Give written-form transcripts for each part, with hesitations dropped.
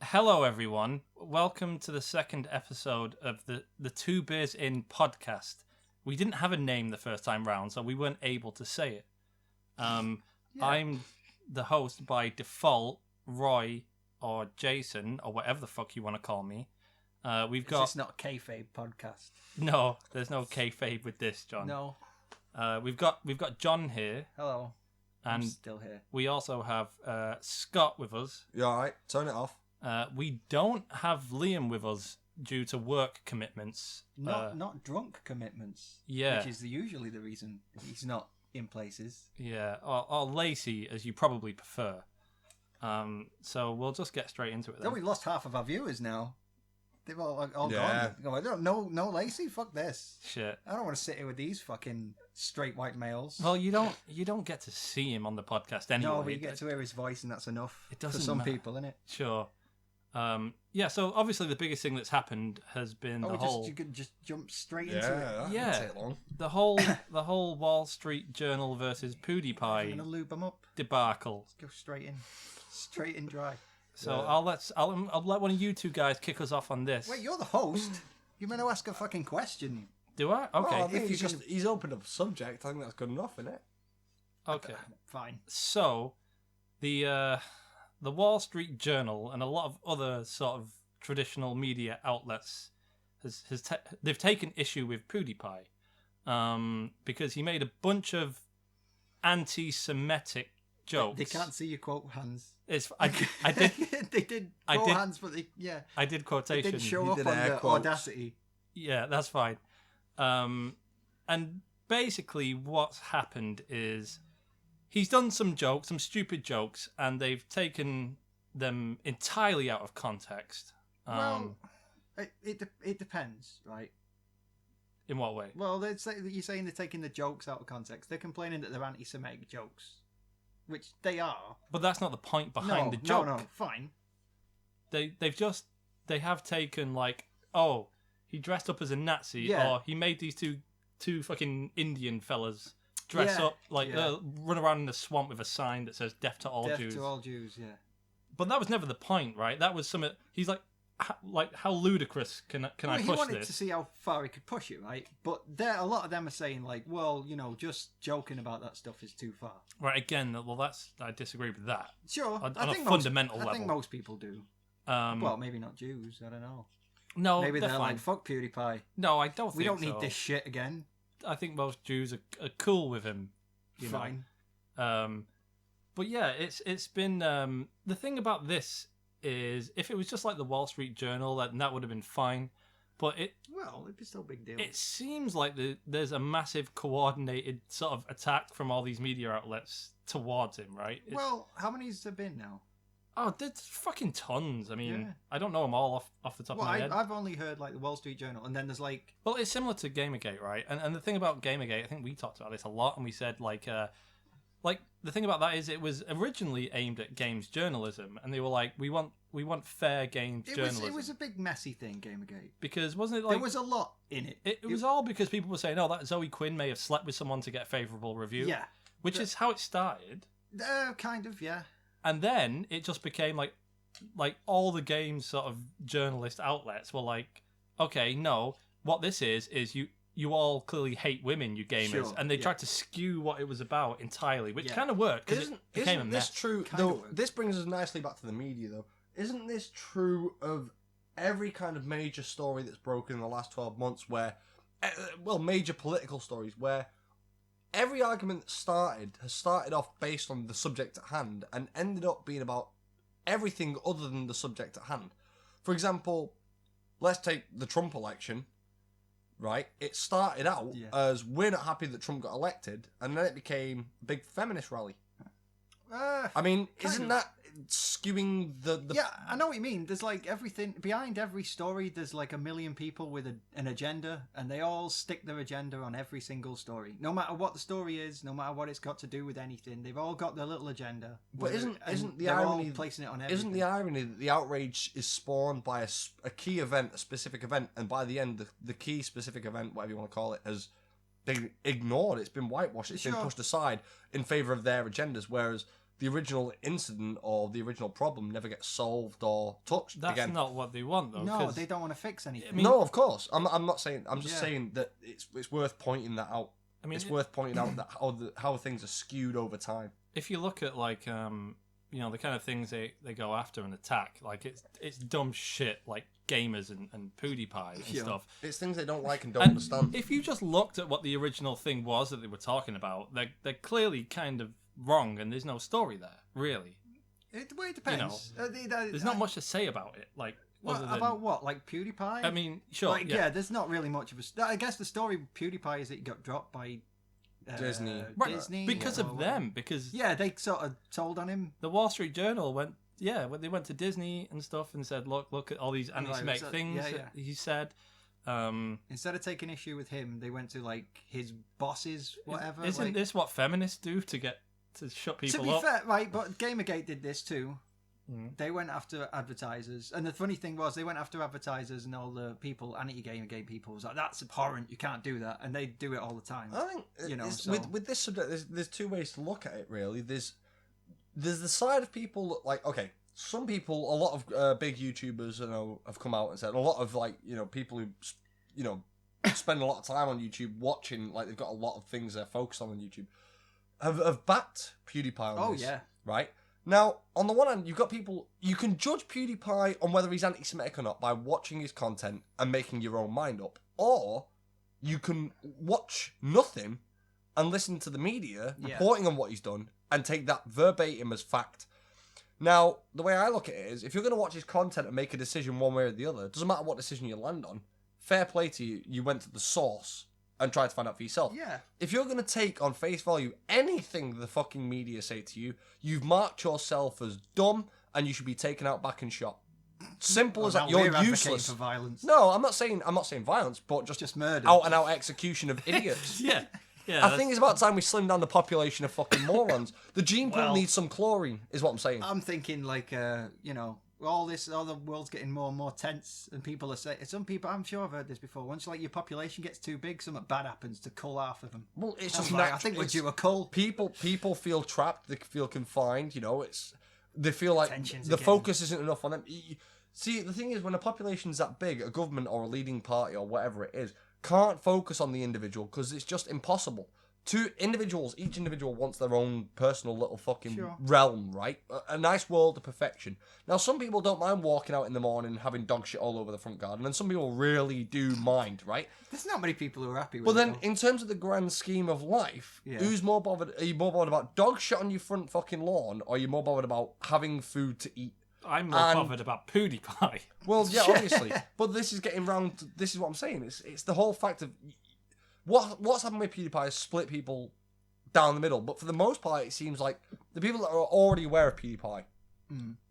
Hello, everyone. Welcome to the second episode of the Two Beers In podcast. We didn't have a name the first time round, so we weren't able to say it. I'm the host by default, Roy or Jason or whatever the fuck you want to call me. We've got. Is this not a kayfabe podcast? No, there's no kayfabe with this, John. No. We've got John here. Hello. And I'm still here. we also have Scott with us. You alright? Turn it off. We don't have Liam with us due to work commitments. Not drunk commitments. Yeah. Which is usually the reason he's not in places. Yeah, or Lacey, as you probably prefer. So we'll just get straight into it then. Though we lost half of our viewers now. They've all Yeah. gone. I don't know. No Lacey. Fuck this. Shit. I don't want to sit here with these fucking straight white males. Well, you don't get to see him on the podcast anyway. No, but you get to hear his voice, and that's enough. It doesn't for some matter. people, innit? Sure. Yeah. So obviously the biggest thing that's happened has been You could just jump straight into it. That Yeah. didn't take long. the whole Wall Street Journal versus I'm PewDiePie gonna lube them up. debacle. Go straight in dry. So Yeah. I'll let one of you two guys kick us off on this. Wait, you're the host. You're meant to ask a fucking question. Do I? Okay. Well, I think if you he's opened up a subject. I think that's good enough, isn't it? Okay. Fine. So, the Wall Street Journal and a lot of other sort of traditional media outlets they've taken issue with PewDiePie, because he made a bunch of anti-Semitic jokes. They can't see your quote hands. I did They did I quote did- hands, but they I did they quotation. didn't show You up did on air the quotes. audacity. Yeah, that's fine. And basically what's happened is he's done some jokes, some stupid jokes, and they've taken them entirely out of context. Well, it depends, right? In what way? Well, you're saying they're taking the jokes out of context. They're complaining that they're anti-Semitic jokes, which they are. But that's not the point behind the No, joke. no, fine. They have taken like, oh, he dressed up as a Nazi, Yeah. or he made these two fucking Indian fellas dress Yeah, up like yeah. run around in the swamp with a sign that says "Death to all Death Jews." to all Jews, yeah. But that was never the point, right? That was some. He's like how ludicrous can I He push wanted this? to see how far he could push it, right? But a lot of them are saying like, well, just joking about that stuff is too far. Right, again, well, I disagree with that. Sure, On I a think fundamental I think level. most people do. Um, Well, maybe not Jews. I don't know. no, Maybe they're they're fine. like, fuck PewDiePie. No, I don't. We think don't need so. this shit again. I think most Jews are cool with him. You know? Fine. But yeah, it's been the thing about this is if it was just like the Wall Street Journal, that would have been fine. But Well, it'd be still a big deal. it seems like there's a massive coordinated sort of attack from all these media outlets towards him, right? Well, how many's there been now? Oh, there's fucking tons. I mean, Yeah. I don't know them all off the top Well, of my head. I've only heard like the Wall Street Journal, and then there's like, Well, it's similar to Gamergate, right? And the thing about Gamergate, I think we talked about this a lot, and we said like the thing about that is it was originally aimed at games journalism, and they were like, we want fair games journalism. it was a big messy thing, Gamergate. Because wasn't it like There was a lot in it. it was all because people were saying, oh, that Zoe Quinn may have slept with someone to get a favourable review. Yeah, Which is how it started. kind of, yeah. And then it just became like all the games sort of journalist outlets were like, okay, no, what this is you all clearly hate women, you gamers, Sure, and they yeah. tried to skew what it was about entirely, which Yeah. kind of worked because it became a Isn't mess. this true? Kinda Though works. this brings us nicely back to the media, though. Isn't this true of every kind of major story that's broken in the last 12 months? Where, major political stories where every argument that has started off based on the subject at hand and ended up being about everything other than the subject at hand. For example, let's take the Trump election. Right, it started out Yeah. as we're not happy that Trump got elected, and then it became a big feminist rally. I mean, Kind isn't of. that skewing the Yeah, I know what you mean. There's like everything behind every story. There's like a million people with an agenda, and they all stick their agenda on every single story. No matter what the story is, no matter what it's got to do with anything, they've all got their little agenda. But isn't the they're all irony placing it on everything? Isn't the irony that the outrage is spawned by a key event, a specific event, and by the end, the key specific event, whatever you want to call it, has been ignored. It's been whitewashed. It's been Sure. pushed aside in favor of their agendas. Whereas the original incident or the original problem never gets solved or touched That's again. not what they want, though. No, 'cause they don't want to fix anything. I mean- No, of course. I'm not saying. I'm just Yeah. saying that it's worth pointing that out. I mean, It's worth pointing out that how things are skewed over time. if you look at like you know, the kind of things they go after and attack, like it's dumb shit like gamers and PewDiePie and Yeah. stuff. It's things they don't like and don't And understand. if you just looked at what the original thing was that they were talking about, they're clearly kind of wrong, and there's no story there really. It depends. There's not much to say about it. Like other than, about what? Like PewDiePie? I mean, sure, Like, yeah, there's not really much of a. I guess the story of PewDiePie is that he got dropped by Disney. Right, Disney because or of them. Because Yeah, they sort of told on him. the Wall Street Journal went, when they went to Disney and stuff and said, look at all these anti-Semitic so- things yeah, that he said. Instead of taking issue with him, they went to like his bosses, whatever. Isn't like, this what feminists do to shut to people be up? fair, right? But Gamergate did this too. Mm. They went after advertisers, and the funny thing was, they went after advertisers and all the people, anti-Gamergate people, was like, "That's abhorrent. You can't do that," and they do it all the time. I think You know, it's- so- with this subject, there's two ways to look at it. Really, there's the side of people that, like, okay, some people, a lot of big YouTubers, have come out and said, a lot of people who spend a lot of time on YouTube watching, like they've got a lot of things they're focused on YouTube, have backed PewDiePie on Oh this. yeah, Right? Now, on the one hand, you've got people, you can judge PewDiePie on whether he's anti-Semitic or not by watching his content and making your own mind up. Or you can watch nothing and listen to the media Yeah. reporting on what he's done and take that verbatim as fact. Now, the way I look at it is, if you're going to watch his content and make a decision one way or the other, it doesn't matter what decision you land on, fair play to you, you went to the source and tried to find out for yourself. yeah. If you're going to take on face value anything the fucking media say to you, you've marked yourself as dumb and you should be taken out back and shot. Simple as Now that. You're we're advocating useless. for violence. No, I'm not saying violence, but Just murder. out and out execution of idiots. Yeah. I think it's about time we slim down the population of fucking morons. The gene pool Well- needs some chlorine, is what I'm saying. I'm thinking like all the world's getting more and more tense, and people are saying, some people, I'm sure I've heard this before, once like your population gets too big, something bad happens to cull half of them. Well, it's I'm just like, nat- I think we're it's- due a cull. People feel trapped. They feel confined. They feel like Tensions the again. focus isn't enough on them. See, the thing is, when a population's that big, a government or a leading party or whatever it is can't focus on the individual because it's just impossible. Each individual wants their own personal little fucking Sure. realm, right? A nice world of perfection. Now, some people don't mind walking out in the morning having dog shit all over the front garden, and some people really do mind, right? There's not many people who are happy with But it. then, though. in terms of the grand scheme of life, Yeah. who's more bothered? Are you more bothered about dog shit on your front fucking lawn, or are you more bothered about having food to eat? I'm more And- bothered about PewDiePie. Well, yeah, Yeah. obviously. But this is getting round. This is what I'm saying. It's the whole fact of what's happened with PewDiePie has split people down the middle. But for the most part, it seems like the people that are already aware of PewDiePie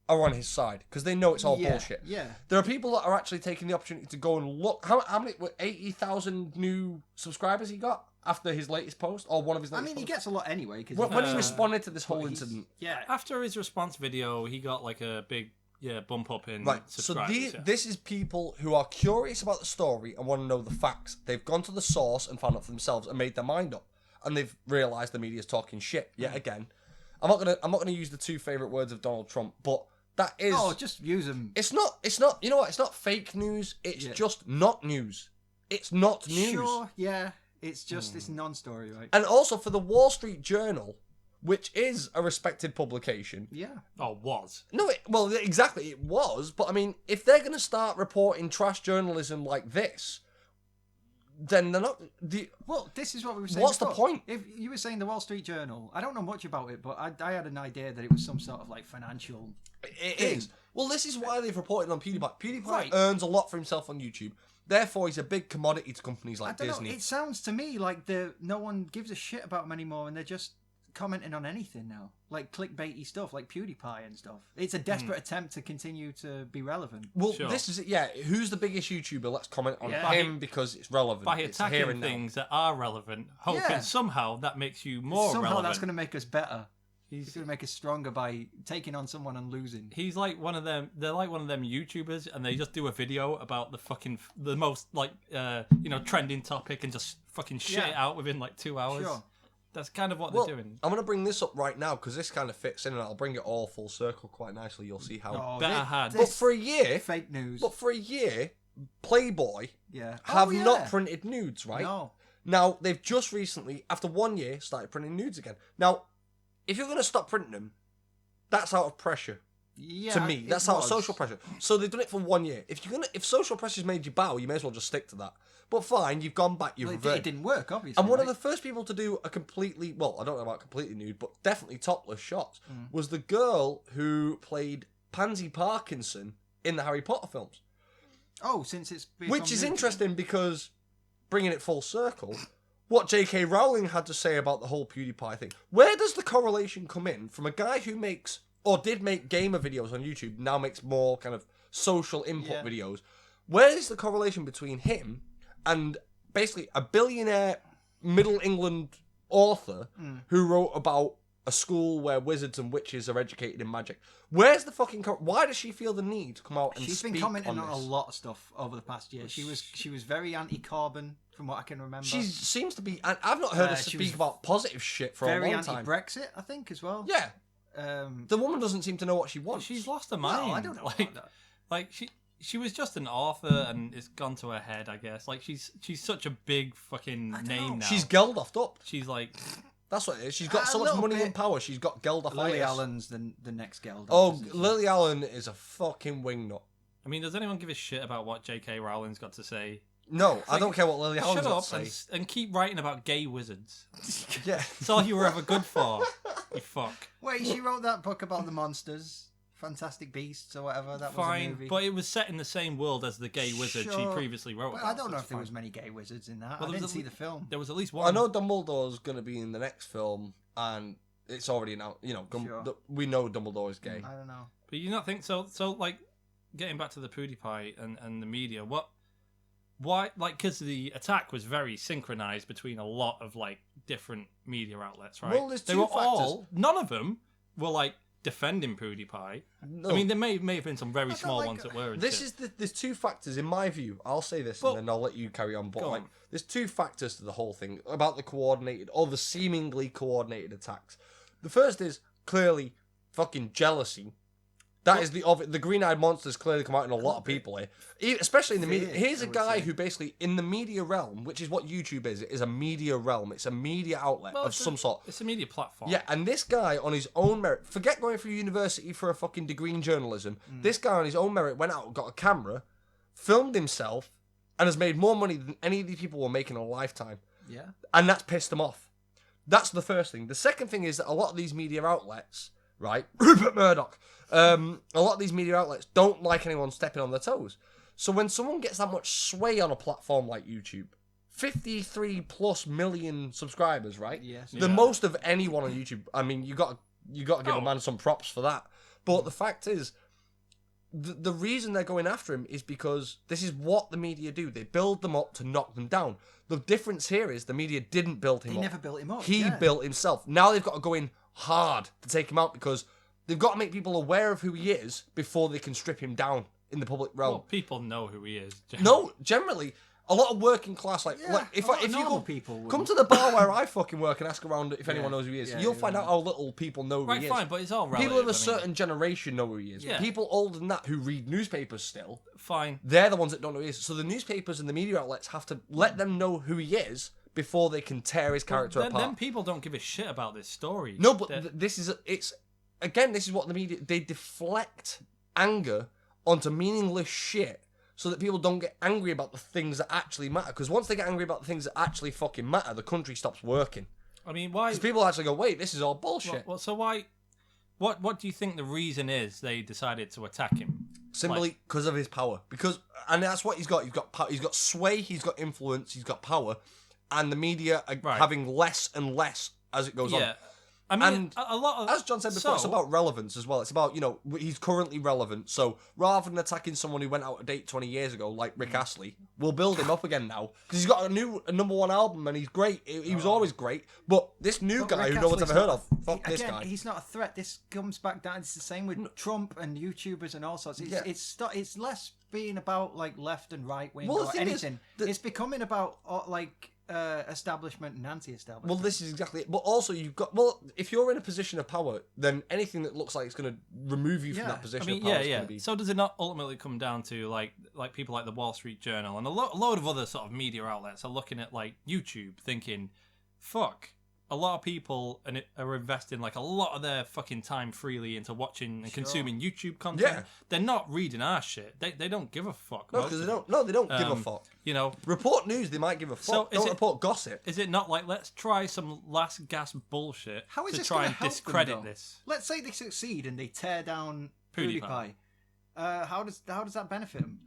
are on his side because they know it's all yeah, bullshit. Yeah. There are people that are actually taking the opportunity to go and look. How many? 80,000 new subscribers he got after his latest post or one of his I latest mean, he posts? gets a lot anyway. Cause When he Uh, responded to this but whole he's- incident, Yeah. After his response video, he got like a big bump up in right? So subscribers. this is people who are curious about the story and want to know the facts. They've gone to the source and found out for themselves and made their mind up, and they've realised the media's talking shit yet again. I'm not gonna use the two favourite words of Donald Trump, but that is. Oh, just use them. It's not. You know what? It's not fake news. It's Yeah. just not news. It's not news. Sure. Yeah. It's just it's non-story, right? And also for the Wall Street Journal, which is a respected publication. Yeah. Oh, was. No, well, exactly, it was. But I mean, if they're going to start reporting trash journalism like this, then they're not. Well, this is what we were saying. What's the before. point? If you were saying the Wall Street Journal, I don't know much about it, but I had an idea that it was some sort of like financial. It thing. is. Well, this is why they've reported on PewDiePie. PewDiePie Right. earns a lot for himself on YouTube. Therefore, he's a big commodity to companies I like don't Disney. know. It sounds to me like no one gives a shit about them anymore, and they're just commenting on anything now, like clickbaity stuff, like PewDiePie and stuff. It's a desperate attempt to continue to be relevant. Well, Sure. this is it. Yeah, who's the biggest YouTuber? Let's comment on Yeah. him because it's relevant. By It's here attacking and now. things that are relevant, hoping Yeah. somehow that makes you more Somehow relevant. that's going to make us better. It's He's going to make us stronger by taking on someone and losing. he's like one of them. They're like one of them YouTubers, and they just do a video about the most like trending topic and just fucking shit Yeah. it out within like 2 hours. Sure. That's kind of what Well, they're doing. I'm going to bring this up right now because this kind of fits in, and I'll bring it all full circle quite nicely. You'll see how. Better had. But for a year, fake news. But for a year, Playboy Yeah. have Oh, yeah. not printed nudes, right? No. Now they've just recently, after 1 year, started printing nudes again. Now, if you're going to stop printing them, that's out of pressure. Yeah. To me, that's out of social pressure. So they've done it for 1 year. If social pressure's made you bow, you may as well just stick to that. But fine, you've gone back, you've Well, reverted. it didn't work, obviously. And one right? of the first people to do a completely, well, I don't know about completely nude, but definitely topless shots was the girl who played Pansy Parkinson in the Harry Potter films. Oh, since it's based Which on is nudity. interesting because, bringing it full circle, what J.K. Rowling had to say about the whole PewDiePie thing. Where does the correlation come in from a guy who makes, or did make gamer videos on YouTube, now makes more kind of social input videos? Where is the correlation between him and basically a billionaire Middle England author who wrote about a school where wizards and witches are educated in magic? Where's the fucking... Why does she feel the need to come out and She's speak been commenting on this? a lot of stuff over the past year. She was very anti-carbon, from what I can remember. She seems to be... And I've not heard her she speak was about positive shit for a very long time. anti-Brexit, I think, as well. Yeah. Um, The woman doesn't seem to know what she wants. She's lost her mind. well, I don't know about that. Like she was just an author, and it's gone to her head, I guess. Like she's such a big fucking name now. She's Geldofed up. She's like, That's what it is. She's got A so much little money bit. and power. She's got Geldof. Lily Allen's the next girl. Oh, isn't she? Lily Allen is a fucking wingnut. I mean, does anyone give a shit about what J.K. Rowling's got to say? No, I don't care what Lily Allen's Shut got up to say. and keep writing about gay wizards. Yeah. That's all you were ever good for. You fuck. Wait, she wrote that book about the monsters, Fantastic Beasts or whatever. That was a Fine, movie. but it was set in the same world as the gay wizard she Sure. previously wrote. Well, about, I don't so know it's if there fine. was many gay wizards in that. Well, I there didn't was see a- the film. There was at least one. I know Dumbledore's going to be in the next film, and it's already now. You know, Sure. we know Dumbledore is gay. I don't know. But you not think so? So like, getting back to the PewDiePie and the media, why? Like, because the attack was very synchronized between a lot of like different media outlets, right? Well, there's they two were factors. all. None of them were like defending PewDiePie. No. I mean, there may have been some very don't small like- ones that were. and This shit. is there's two factors in my view. I'll say this But- and then I'll let you carry on. But Go like, on. there's two factors to the whole thing about the coordinated or the seemingly coordinated attacks. The first is clearly fucking jealousy. That is the green-eyed monsters clearly come out in a lot of people here, especially in the media. Fear, Here's I a would guy say. who basically in the media realm, which is what YouTube is. It is a media realm. It's a media outlet Well, of it's some sort. It's a media platform. Yeah, and this guy on his own merit, forget going through university for a fucking degree in journalism. This guy on his own merit went out, got a camera, filmed himself, and has made more money than any of these people will make in a lifetime. Yeah. And that's pissed him off. That's the first thing. The second thing is that a lot of these media outlets, right? Rupert Murdoch. A lot of these media outlets don't like anyone stepping on their toes. So when someone gets that much sway on a platform like YouTube, 53 plus million subscribers, right? Yes. The Yeah. most of anyone on YouTube. I mean, you got to give a man some props for that. But the fact is, the reason they're going after him is because this is what the media do. They build them up to knock them down. The difference here is the media didn't build him They up. never built him up. He yeah. built himself. Now they've got to go in hard to take him out because they've got to make people aware of who he is before they can strip him down in the public realm. Well, people know who he is. No, generally, a lot of working class, like Yeah, if a lot of you normal go, people wouldn't. come to the bar where I fucking work and ask around if anyone knows who he is, Yeah, you'll yeah, find yeah. out how little people know who Right, he is. fine, but it's all relative. People of a I mean, certain generation know who he is. Yeah. People older than that who read newspapers still, fine. they're the ones that don't know who he is. So the newspapers and the media outlets have to let them know who he is before they can tear his character apart. Then people don't give a shit about this story. No, but They're- this is this is what the media, they deflect anger onto meaningless shit so that people don't get angry about the things that actually matter. Because once they get angry about the things that actually fucking matter, the country stops working. I mean, why? Because people actually go, wait, this is all bullshit. Well, so why? What do you think the reason is they decided to attack him? Simply because of his power. And that's what he's got. He's got power. He's got sway. He's got influence. He's got power. And the media are Right. having less and less as it goes on. Yeah, I mean, And a lot of As John said before, it's so- about relevance as well. It's about, he's currently relevant. So rather than attacking someone who went out of date 20 years ago, like Rick Astley, we'll build him up again now. Because he's got a number one album and he's great. He was always great. But this new But guy Rick who no one's Astley's ever heard not- of, fuck this Again, guy. he's not a threat. This comes back down. It's the same with Trump and YouTubers and all sorts. It's Yeah. it's less being about like left and right wing Well, the or thing is anything. that- It's becoming about establishment and anti-establishment. Well, this is exactly it. But also, if you're in a position of power, then anything that looks like it's going to remove you from that position of power is going to be... So does it not ultimately come down to, like people like the Wall Street Journal and a load of other sort of media outlets are looking at, like, YouTube thinking, fuck, a lot of people are investing, like, a lot of their fucking time freely into watching and consuming YouTube content. Yeah. They're not reading our shit. They don't give a fuck. No, because they don't. No, they don't give a fuck. You know, report news. They might give a fuck. Don't report gossip. Is it not like, let's try some last gasp bullshit How is to this try and help discredit them, this? Let's say they succeed and they tear down PewDiePie. How does that benefit them?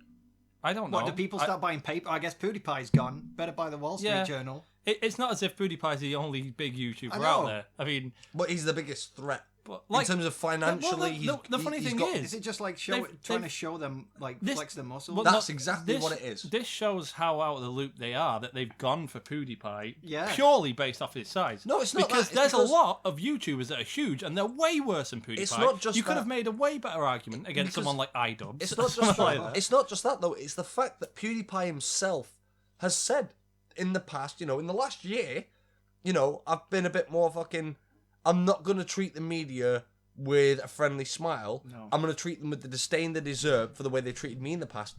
I don't know. What, do people start buying paper? I guess PewDiePie's gone. Better buy the Wall Street Journal. It's not as if PewDiePie's the only big YouTuber out there. I mean... But he's the biggest threat. But, like, in terms of financially, the funny thing is it just like trying to show them, like, flex their muscles? Well, that's exactly what it is. This shows how out of the loop they are, that they've gone for PewDiePie purely based off his size. No, it's not because that. There's a lot of YouTubers that are huge and they're way worse than PewDiePie. It's not just you could have made a way better argument against someone like iDubbbz. It's not just that. It's not just that though. It's the fact that PewDiePie himself has said in the past, in the last year, I've been a bit more fucking. I'm not going to treat the media with a friendly smile. No. I'm going to treat them with the disdain they deserve for the way they treated me in the past.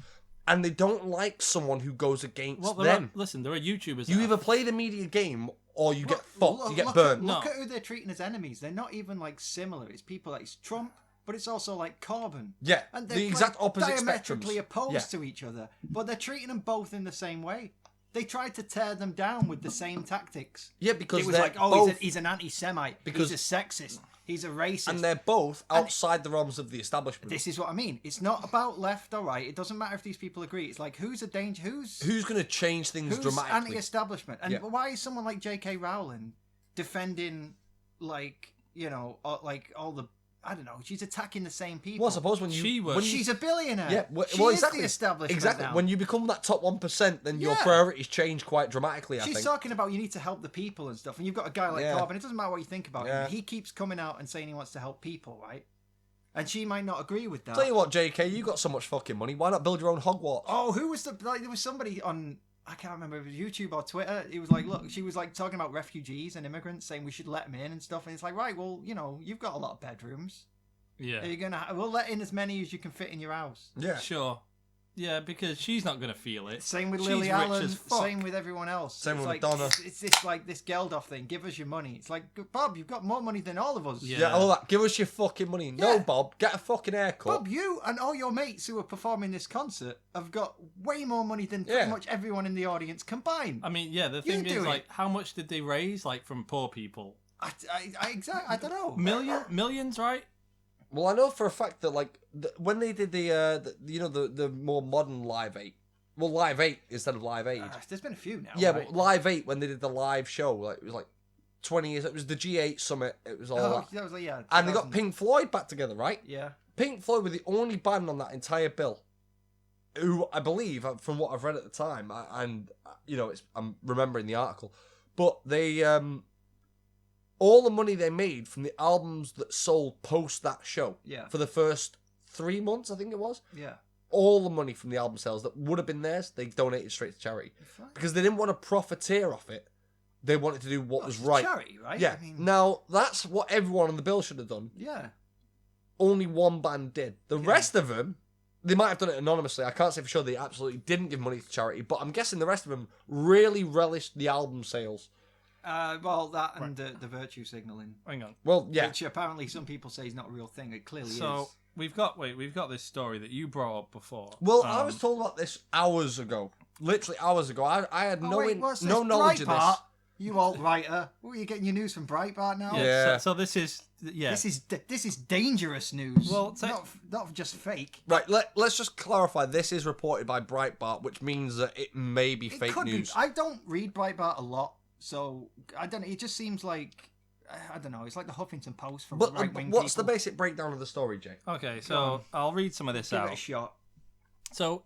And they don't like someone who goes against them. Listen, there are YouTubers. You either play the media game or you get fucked. You get burnt. Look at who they're treating as enemies. They're not even like similar. It's people like Trump, but it's also like Corbyn. Yeah, and they're the exact opposite diametrically spectrums. opposed to each other, but they're treating them both in the same way. They tried to tear them down with the same tactics. Yeah, because it was like, he's an anti-Semite. He's a sexist. He's a racist. And they're both outside the realms of the establishment. This is what I mean. It's not about left or right. It doesn't matter if these people agree. It's like, who's a danger? Who's going to change things dramatically? Anti-establishment. And why is someone like J.K. Rowling defending, like, like all the... I don't know. She's attacking the same people. Well, I suppose she's a billionaire. Yeah, exactly. The establishment. Exactly. Now. When you become that top 1%, then your priorities change quite dramatically. She's talking about you need to help the people and stuff, and you've got a guy like Corbyn. It doesn't matter what you think about him. He keeps coming out and saying he wants to help people, right? And she might not agree with that. Tell you what, JK, you got so much fucking money. Why not build your own Hogwarts? Oh, who was there was somebody on. I can't remember if it was YouTube or Twitter. It was like, look, she was like talking about refugees and immigrants, saying we should let them in and stuff. And it's like, right, well, you've got a lot of bedrooms. Yeah, we'll let in as many as you can fit in your house. Yeah, sure. Yeah, because she's not gonna feel it. Same with Lily Allen. Same with everyone else. Same with like, Madonna. It's this like this Geldof thing. Give us your money. It's like, Bob, you've got more money than all of us. Yeah, all that. Give us your fucking money. No, Bob, get a fucking haircut. Bob, you and all your mates who are performing this concert have got way more money than pretty much everyone in the audience combined. I mean, the thing is, like, how much did they raise, like, from poor people? I don't know. Millions, right? Well, I know for a fact that, like, when they did the more modern Live 8, well, Live 8 instead of Live Aid. There's been a few now. Yeah, right? But Live 8, when they did the live show, like, it was like 20 years. It was the G8 summit. It was all that. That was like, and they got Pink Floyd back together, right? Yeah. Pink Floyd were the only band on that entire bill who, I believe, from what I've read at the time, I'm remembering the article, but they all the money they made from the albums that sold post that show for the first 3 months, I think it was. Yeah. All the money from the album sales that would have been theirs, they donated straight to charity. Because they didn't want to profiteer off it. They wanted to do what was right. Charity, right? Yeah. I mean... Now, that's what everyone on the bill should have done. Yeah. Only one band did. The rest of them, they might have done it anonymously. I can't say for sure they absolutely didn't give money to charity, but I'm guessing the rest of them really relished the album sales. Well, that and the virtue signalling. Hang on. Well, yeah. Which apparently some people say is not a real thing. It clearly is. So we've got this story that you brought up before. Well, I was told about this hours ago. Literally hours ago. I had no knowledge of this. You alt-writer. What are you getting your news from Breitbart now? Yeah. So this is This is dangerous news. Well, not just fake. Right. Let's just clarify. This is reported by Breitbart, which means that it may be fake news. I don't read Breitbart a lot, so I don't know. It just seems like I don't know. It's like the Huffington Post from right-wing people. What's the basic breakdown of the story, Jay? Okay, so I'll read some of this out. Give it a shot. So,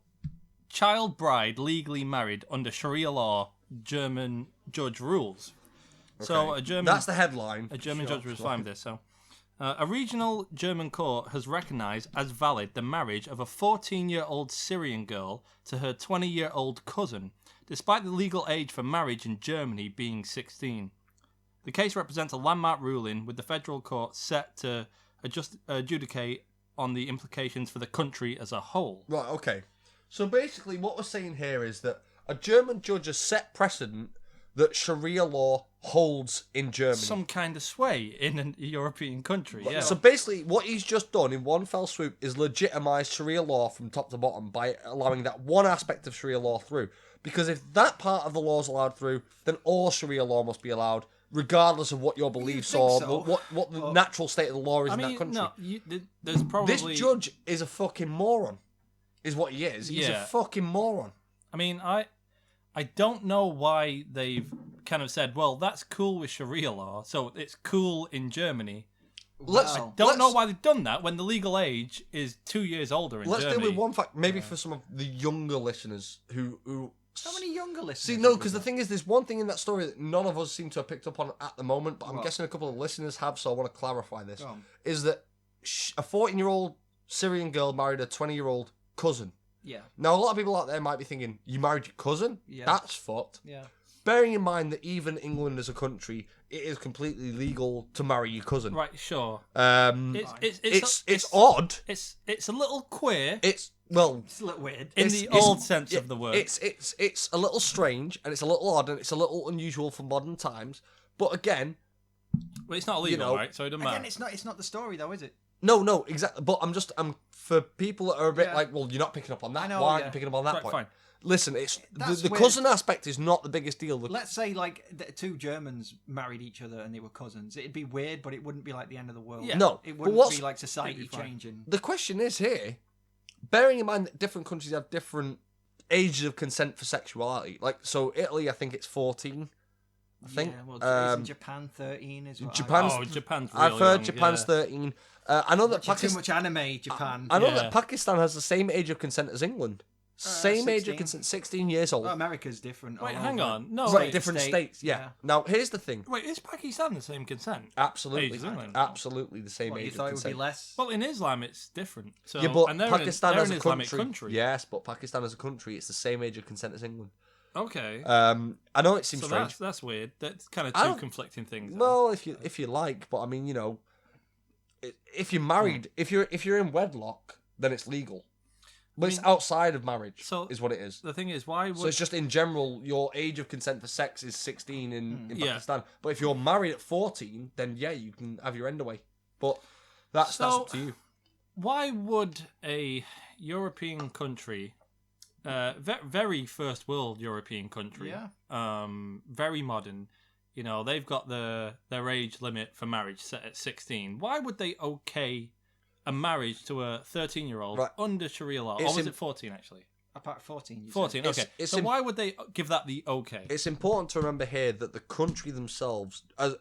child bride legally married under Sharia law, German judge rules. Okay. So a German. That's the headline. A German judge was fine with this. So, A regional German court has recognised as valid the marriage of a 14-year-old Syrian girl to her 20-year-old cousin, despite the legal age for marriage in Germany being 16. The case represents a landmark ruling, with the federal court set to adjudicate on the implications for the country as a whole. Right, okay. So basically what we're saying here is that a German judge has set precedent that Sharia law holds in Germany. Some kind of sway in a European country, yeah. So basically what he's just done in one fell swoop is legitimise Sharia law from top to bottom by allowing that one aspect of Sharia law through. Because if that part of the law is allowed through, then all Sharia law must be allowed, regardless of what your beliefs or what the natural state of the law is in that country. No, there's probably... This judge is a fucking moron, is what he is. He's a fucking moron. I mean, I don't know why they've kind of said, well, that's cool with Sharia law, so it's cool in Germany. I don't know why they've done that when the legal age is 2 years older in Germany. Let's deal with one fact, maybe for some of the younger listeners who How many younger listeners? See, no, because the thing is, there's one thing in that story that none of us seem to have picked up on at the moment, but I'm guessing a couple of listeners have, so I want to clarify this. Is that a 14-year-old Syrian girl married a 20-year-old cousin. Yeah. Now, a lot of people out there might be thinking, you married your cousin? Yeah. That's fucked. Yeah. Bearing in mind that even England as a country, it is completely legal to marry your cousin. Right, sure. It's odd. It's a little queer. It's a little weird. In the old sense of the word. It's a little strange, and it's a little odd, and it's a little unusual for modern times. But again... Well, it's not illegal, right? So it doesn't matter. Again, it's not the story, though, is it? No, exactly. But I'm for people that are a bit like, well, you're not picking up on that. I know, Why aren't you picking up on that point? Fine. Listen, it's the weird. cousin aspect is not the biggest deal. Let's say like two Germans married each other and they were cousins. It'd be weird, but it wouldn't be like the end of the world. Yeah. No, it wouldn't be like society changing. The question is here, bearing in mind that different countries have different ages of consent for sexuality. Like, so Italy, I think it's 14. I think. Yeah, well, isn't Japan 13 as well? Japan's really I've heard young, Japan's 13. I know that too much anime, Japan. I know that Pakistan has the same age of consent as England. Same age of consent, 16 years old. Well, America's different. Wait, hang on. No, right, different states. Yeah. Now, here's the thing. Wait, is Pakistan the same consent? Absolutely. Absolutely the same age you of thought consent. It would be less? Well, in Islam, it's different. So, yeah, but and they're Pakistan they're as an a Islamic country. Yes, but Pakistan as a country, it's the same age of consent as England. Okay. I know it seems so strange. That's weird. That's kind of two conflicting things. Well, if you like, but I mean, if you're married, if you're in wedlock, then it's legal. But it's outside of marriage, is what it is. The thing is, why would... So it's just in general, your age of consent for sex is 16 in Pakistan. But if you're married at 14, then yeah, you can have your end away. But that's up to you. Why would a European country, very first world European country, very modern, they've got their age limit for marriage set at 16. Why would they okay a marriage to a 13-year-old under Sharia law? Or was it 14, actually? About 14. 14, okay. So why would they give that the okay? It's important to remember here that the country themselves, a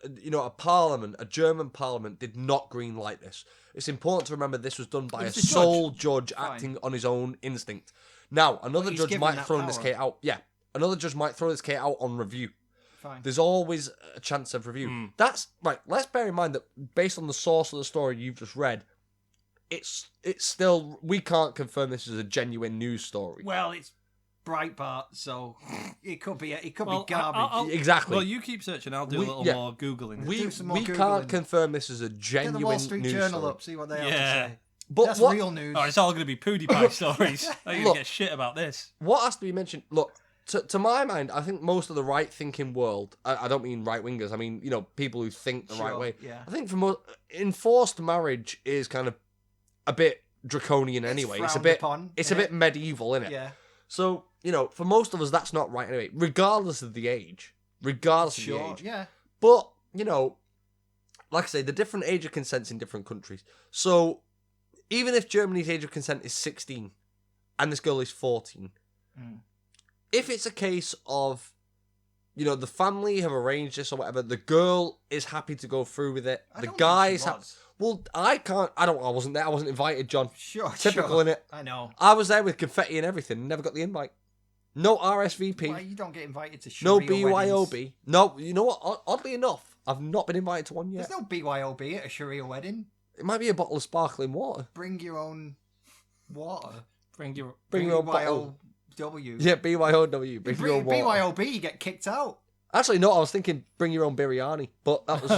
German parliament did not greenlight this. It's important to remember this was done by a sole judge acting on his own instinct. Now, another judge might throw this case out. Yeah, another judge might throw this case out on review. Fine. There's always a chance of review. That's right. Let's bear in mind that based on the source of the story you've just read, it's still, we can't confirm this is a genuine news story. Well, it's Breitbart, so it could be garbage. Exactly. Well, you keep searching. I'll do a little more googling. We can't confirm this is a genuine Get the Wall Street news Journal story. up, see what they have to say. But that's real news. Oh, it's all going to be PewDiePie stories. You're going to get shit about this. What has to be mentioned? Look, to my mind, I think most of the right-thinking world, I don't mean right-wingers, I mean, people who think the right way. Yeah. I think for most, enforced marriage is kind of a bit draconian anyway. It's a bit medieval, isn't it? Yeah. So, for most of us, that's not right anyway, regardless of the age. Regardless of the age. Yeah. But, like I say, the different age of consents in different countries. So, even if Germany's age of consent is 16 and this girl is 14, if it's a case of, the family have arranged this or whatever, the girl is happy to go through with it. The guy is happy. Well, I wasn't there. I wasn't invited, John. Sure. Typical, innit? I know. I was there with confetti and everything. Never got the invite. No RSVP. Well, you don't get invited to Sharia no BYOB. weddings. No, you know what? Oddly enough, I've not been invited to one There's yet. no BYOB at a Sharia wedding. It might be a bottle of sparkling water. Bring your own water. Bring your Bring your own bottle. BYOW. Yeah, BYOW. Bring your own water. BYOB, you get kicked out. Actually, no, I was thinking bring your own biryani, but that was...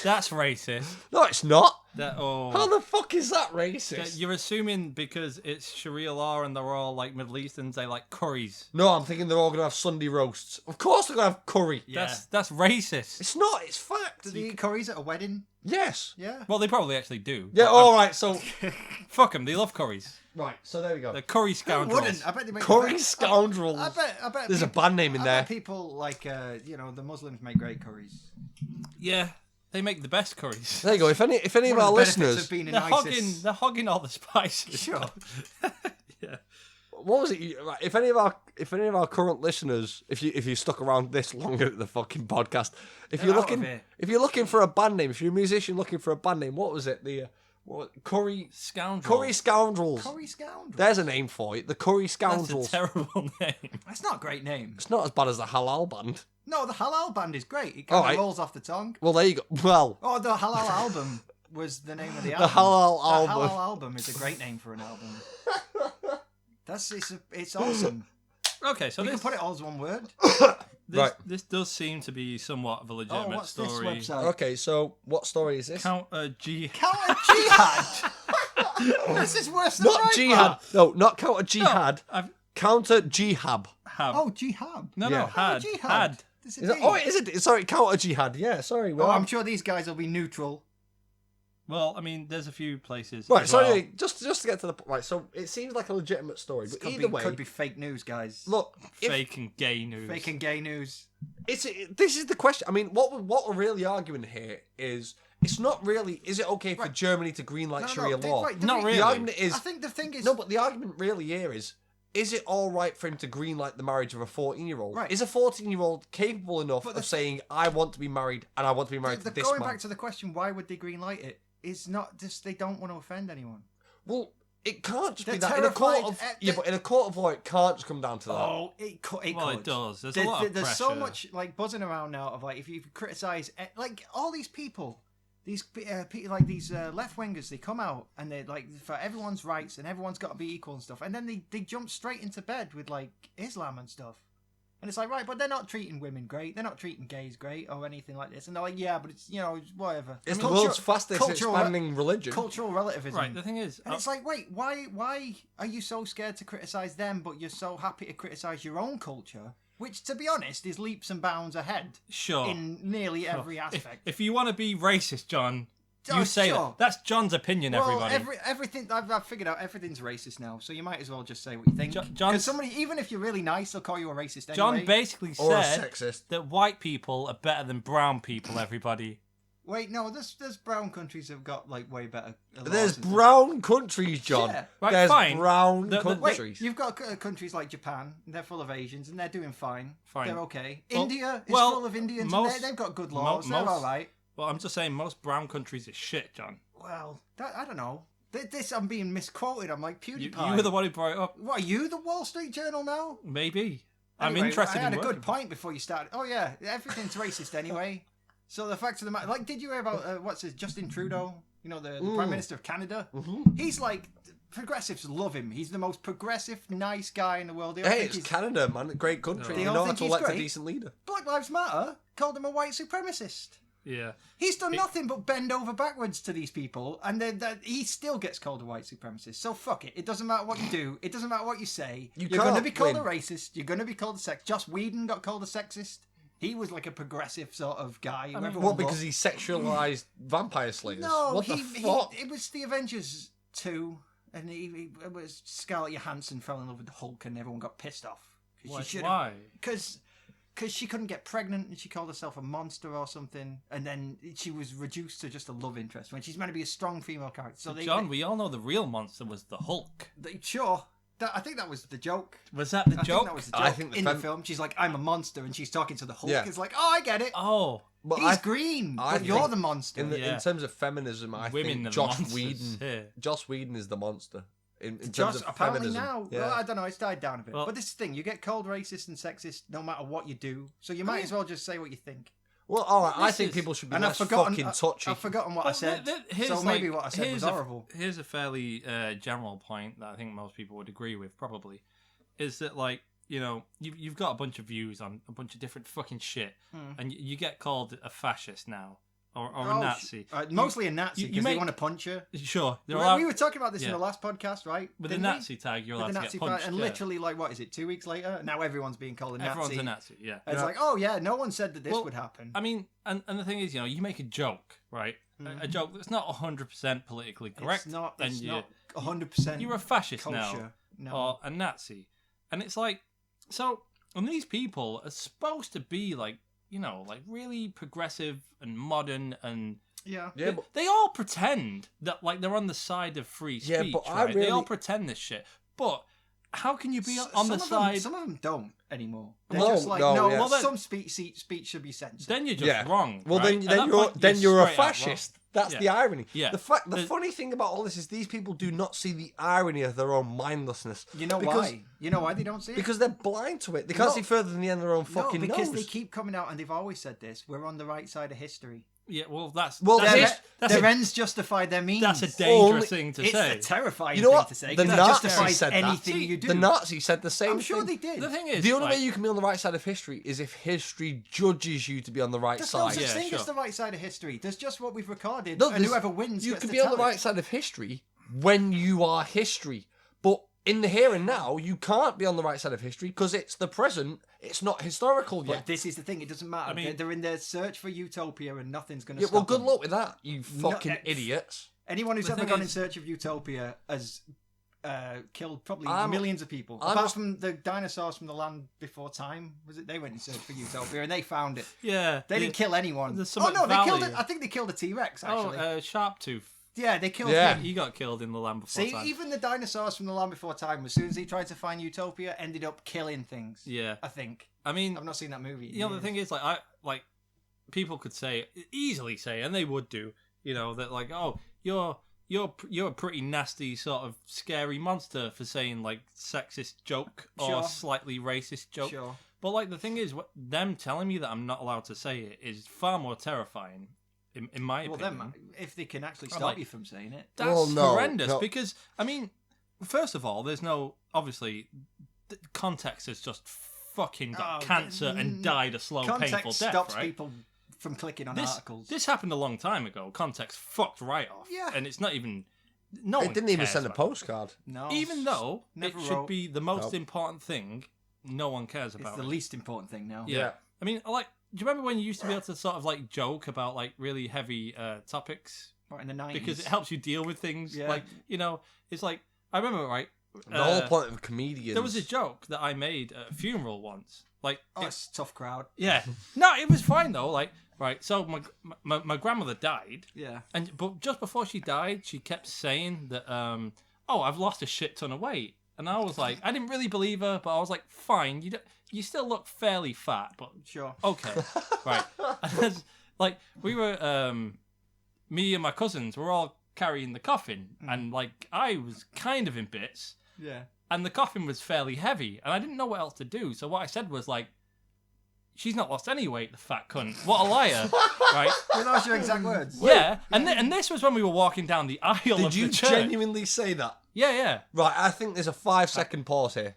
That's racist. No, it's not. Oh. How the fuck is that racist? You're assuming because it's Sharia law and they're all like Middle Easterns, they like curries. No, I'm thinking they're all going to have Sunday roasts. Of course they're going to have curry. Yeah. That's racist. It's not, it's fact. Do they eat curries at a wedding? Yes. Yeah. Well, they probably actually do. Yeah, alright, so... Fuck them, they love curries. Right, so there we go. They're curry Who scoundrels. wouldn't? I bet they make Curry scoundrels. I bet There's a people, band name in I there. bet people like the Muslims make great curries. Yeah, they make the best curries. There you go. If any of One our of the benefits listeners... of being in They're ISIS. hogging all the spices. Sure. Yeah. What was it? Right, if any of our current listeners, if you stuck around this long at the fucking podcast, if They're you're out of looking it. if you're looking for a band name, if you're a musician looking for a band name, what was it? Curry Scoundrel. Scoundrels. Curry scoundrel. There's a name for it. The Curry That's Scoundrels. a terrible name. That's not a great name. It's not as bad as the Halal Band. No, the Halal Band is great. It kind of Alright. rolls off the tongue. Well, there you go. Well, Oh, the Halal Album was the name of the the album. Halal The Album. Halal Album is a great name for an album. It's awesome. Okay, so You can this, put it all as one word. this this does seem to be somewhat of a Oh, legitimate what's story. this website? Okay, so what story is this? Counter G. Counter jihad. This is worse than Not Breitbart. jihad. No, not counter jihad. I've Counter jihad. have. Oh, jihad. no, yeah. no, had. Jihad. Had. There's a Is that, D. oh, is it? Sorry, counter jihad. Yeah, sorry. Well, Oh, I'm sure these guys will be neutral. Well, I mean, there's a few places. Right, as so well. anyway, just to get to the right, so it seems like a legitimate story, but either way, Could be fake news, guys. look, if Fake and gay news. Fake and gay news. this is the question. I mean, what we're really arguing here is it's not really. Is it okay for Right. Germany to greenlight Sharia the- law? right, the Not re- really. The argument is I think the thing is... no, but the argument really here is it all right for him to greenlight the marriage of a 14-year-old? Right. Is a 14-year-old capable enough But of saying, "I want to be married and I want to be married to this going man"? back to the question, why would they greenlight it? It's not just they don't want to offend anyone. Well, it can't just be They're that in a court terrified, of they- but in a court of law, it can't just come down to that. Oh, it could. Well, it does. There's a lot of There's so pressure. much like buzzing around now of like if you criticize like all these people, these like these left wingers, they come out and they're like for everyone's rights and everyone's got to be equal and stuff, and then they jump straight into bed with like Islam and stuff. And it's like, right, but they're not treating women great. They're not treating gays great or anything like this. And they're like, yeah, but it's, it's whatever. It's I the mean, world's fastest cultural- expanding religion. Cultural relativism. Right, the thing is... And it's like, wait, why are you so scared to criticize them, but you're so happy to criticize your own culture, which, to be honest, is leaps and bounds ahead sure. in nearly every If, aspect. if you want to be racist, John, Oh, you say sure. that. That's John's opinion, Well, everybody. everything I've figured out, everything's racist now, so you might as well just say what you think. John's- Because somebody, even if you're really nice, they'll call you a racist anyway. John basically Or a said sexist. that white people are better than brown people, everybody. Wait, no, there's brown countries that have got like way better. laws There's and stuff. brown countries, John. Yeah. Right, There's fine. brown The- Wait, countries. you've got countries like Japan, and they're full of Asians, and they're doing fine. Fine. They're okay. Well- India is well, full of Indians, most- and they've got good laws. They're most- all right. Well, I'm just saying most brown countries are shit, John. Well, I don't know. This I'm being misquoted. I'm like You PewDiePie. were the one who brought it up. What are you, the Wall Street Journal now? Maybe. I'm Anyway, interested I had in a good working. point before you started. Oh yeah, everything's racist anyway. So the fact of the matter, like, did you hear about what's his Justin Trudeau? You know, the Prime Minister of Canada. He's like, progressives love him. He's the most progressive, nice guy in the world. They all Hey, think it's he's... Canada, man. A great country. They You all know how think to he's elect a great. decent leader. Black Lives Matter called him a white supremacist. Yeah. He's done nothing but bend over backwards to these people, and then he still gets called a white supremacist. So fuck it. It doesn't matter what you do. It doesn't matter what you say. You're going to can't be called win. a racist. You're going to be called a sexist. Joss Whedon got called a sexist. He was like a progressive sort of guy. who everyone What, because loved. he sexualized vampire slayers? No, what the fuck? it was the Avengers 2, and it was Scarlett Johansson fell in love with the Hulk, and everyone got pissed off. Why? Because she couldn't get pregnant, and she called herself a monster or something, and then she was reduced to just a love interest when she's meant to be a strong female character. So John, we all know the real monster was the Hulk. sure. I think that was the joke. Was that the I joke? think that was the joke. I think the in the film, she's like, "I'm a monster," and she's talking to the Hulk. Yeah. It's like, "Oh, I get it. Oh, But He's green, I but you're think the monster." in Yeah. terms of feminism, I women think are the Joss monsters Whedon. here. Joss Whedon is the monster in terms Just of apparently feminism. now, Yeah. well, I don't know, it's died down a bit. Well- but this is the thing, you get called racist and sexist no matter what you do, so you might as well just say what you think. Well, all right. I This think is- people should be And less I've forgotten. fucking touchy. I've forgotten what I said. Here's So maybe what I said was horrible. Here's a fairly general point that I think most people would agree with, probably, is that, like, you know, you've got a bunch of views on a bunch of different fucking shit, and you get called a fascist now, or a Nazi. Mostly a Nazi you because they make- want to punch you. Sure, We were talking about this in the last podcast, right? with the Didn't we? Nazi tag, you're With allowed the to Nazi get punched. and yeah. literally, like, what is it? 2 weeks later, now everyone's being called a Nazi. Everyone's a Nazi. Yeah. It's like, oh yeah, no one said that this Well, would happen. I mean, and the thing is, you know, you make a joke, right? A joke that's not 100% politically correct. It's not. then It's you, not 100%. you're a fascist culture. now, No. or a Nazi, and it's like, so, and these people are supposed to be like, you know, like really progressive and modern, and Yeah. Yeah, but they all pretend that like they're on the side of free speech. Yeah, but I right? They all really- pretend this shit, but how can you be on Some the of them- side? some of them don't anymore. They're No, just like, no, no, yeah. Well, then- some speech should be censored. Then you're just Yeah. wrong. Well, right? then, At then that you're point, then you're a straight out wrong. fascist. That's Yeah. the irony. Yeah. The There's- funny thing about all this is these people do not see the irony of their own mindlessness. You know Because- why? You know why they don't see it? Because they're blind to it. They can't No. see further than the end of their own fucking no, because nose. they keep coming out and they've always said this. We're on the right side of history. Yeah, well, that's Well, that's, this- that's Their a, ends justify their means. that's a Only- dangerous thing to It's say. a terrifying You know thing what? to say. The 'Cause it Nazis justifies said that. anything See, you do. The Nazis said the same I'm sure thing. they did. The thing is, The only like, way you can be on the right side of history is if history judges you to be on the right There's no side. such Yeah, thing sure. as the right side of history. There's just what we've recorded, No, and there's- whoever wins You gets can to be on tell the it. right side of history when you are history. But in the here and now, you can't be on the right side of history because it's the present. It's not historical But yet. this is the thing. It doesn't matter. I mean- they're in their search for utopia, and nothing's going to Yeah, stop well, good them. luck with that, you fucking No, idiots. Anyone who's The ever thing gone in is- search of utopia has killed probably I'm- millions of people. I'm- Apart from the dinosaurs from the land before time, was it? They went in search for utopia and they found it. yeah, They didn't kill anyone. the Oh Summit no, they killed Valley. it. I think they killed a T-Rex Oh, actually. Sharptooth. Yeah, they killed Yeah. him. He got killed in the Land Before See, Time. even the dinosaurs from the land before time, as soon as they tried to find utopia, ended up killing things. Yeah, I think. I mean, I've not seen that movie. you know, the thing is, like people could easily say, and they would do, you know, that like, oh, you're a pretty nasty sort of scary monster for saying like sexist joke or Sure. slightly racist joke. Sure. But like the thing is, them telling me that I'm not allowed to say it is far more terrifying, in my Well, opinion. then, if they can actually Or, stop like- you from saying it. That's Well, no, horrendous no. because I mean, first of all, there's no obviously context has just fucking got Oh, cancer and died a slow, painful Context death. stops right? people from clicking on This articles. this happened a long time ago. Context fucked right off. Yeah. and it's not even. No, They one didn't even cares send a about postcard. No, it. Even though never it should wrote. be the most Nope. important thing, no one cares It's about the it. least important thing now. Yeah. I mean, like, do you remember when you used to be able to sort of like joke about like really heavy topics Right, in the 90s. because it helps you deal with things? Yeah. Like, you know, it's like I remember right. The whole point of comedians. There was a joke that I made at a funeral once. Like, Oh, it's a tough crowd. yeah, no, it was fine though. Like, right, so my grandmother died, Yeah. but just before she died, she kept saying that, oh, I've lost a shit ton of weight, and I was like, I didn't really believe her, but I was like, fine, you still look fairly fat, but Sure. okay, right. And then, like we were, me and my cousins were all carrying the coffin, and like I was kind of in bits. Yeah. And the coffin was fairly heavy, and I didn't know what else to do. So what I said was like, "She's not lost any weight, the fat cunt. What a liar!" Right? Were those your exact words? Yeah. And this was when we were walking down the aisle Did of you the church. genuinely say that? Yeah, yeah. Right, I think there's a 5-second pause here.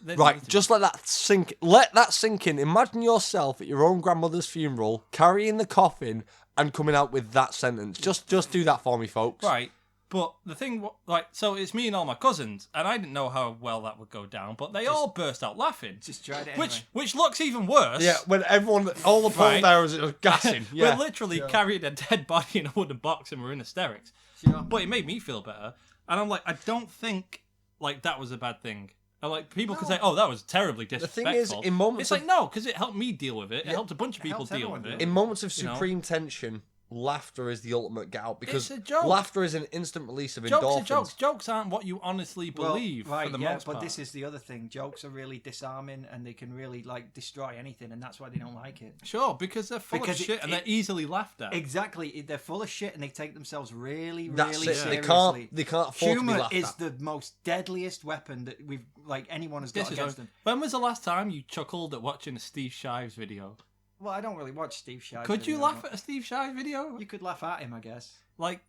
They Right, need to- just let that sink. Let that sink in. Imagine yourself at your own grandmother's funeral, carrying the coffin, and coming out with that sentence. Just do that for me, folks. right. But the thing, like, so it's me and all my cousins, and I didn't know how well that would go down, but they all burst out laughing. Just tried it anyway. Which looks even worse. Yeah, when everyone, all the Right. pallbearers are gassing. Yeah. We're literally carrying a dead body in a wooden box, and we're in hysterics. Sure. But it made me feel better, and I'm like, I don't think like that was a bad thing. And, like people could say, "Oh, that was terribly thing disrespectful." is, in moments it's of- like no, because it helped me deal with it. It helped a bunch of people helps deal everyone with deal it. In moments of You know? supreme tension, laughter is the ultimate get out because It's a joke. laughter is an instant release of Jokes endorphins. are jokes. Jokes aren't what you honestly believe right, for the yeah, most but part. this is the other thing. Jokes are really disarming, and they can really like destroy anything, and that's why they don't like it. Sure, because they're full of shit and they're easily laughed at. Exactly, they're full of shit, and they take themselves really, That's really it. seriously. They can't afford to be Humor laughed is at. the most deadliest weapon that we've anyone has got against them. When was the last time you chuckled at watching a Steve Shives video? Well, I don't really watch Steve Shives. Could you laugh at a Steve Shives video? You could laugh at him, I guess. Like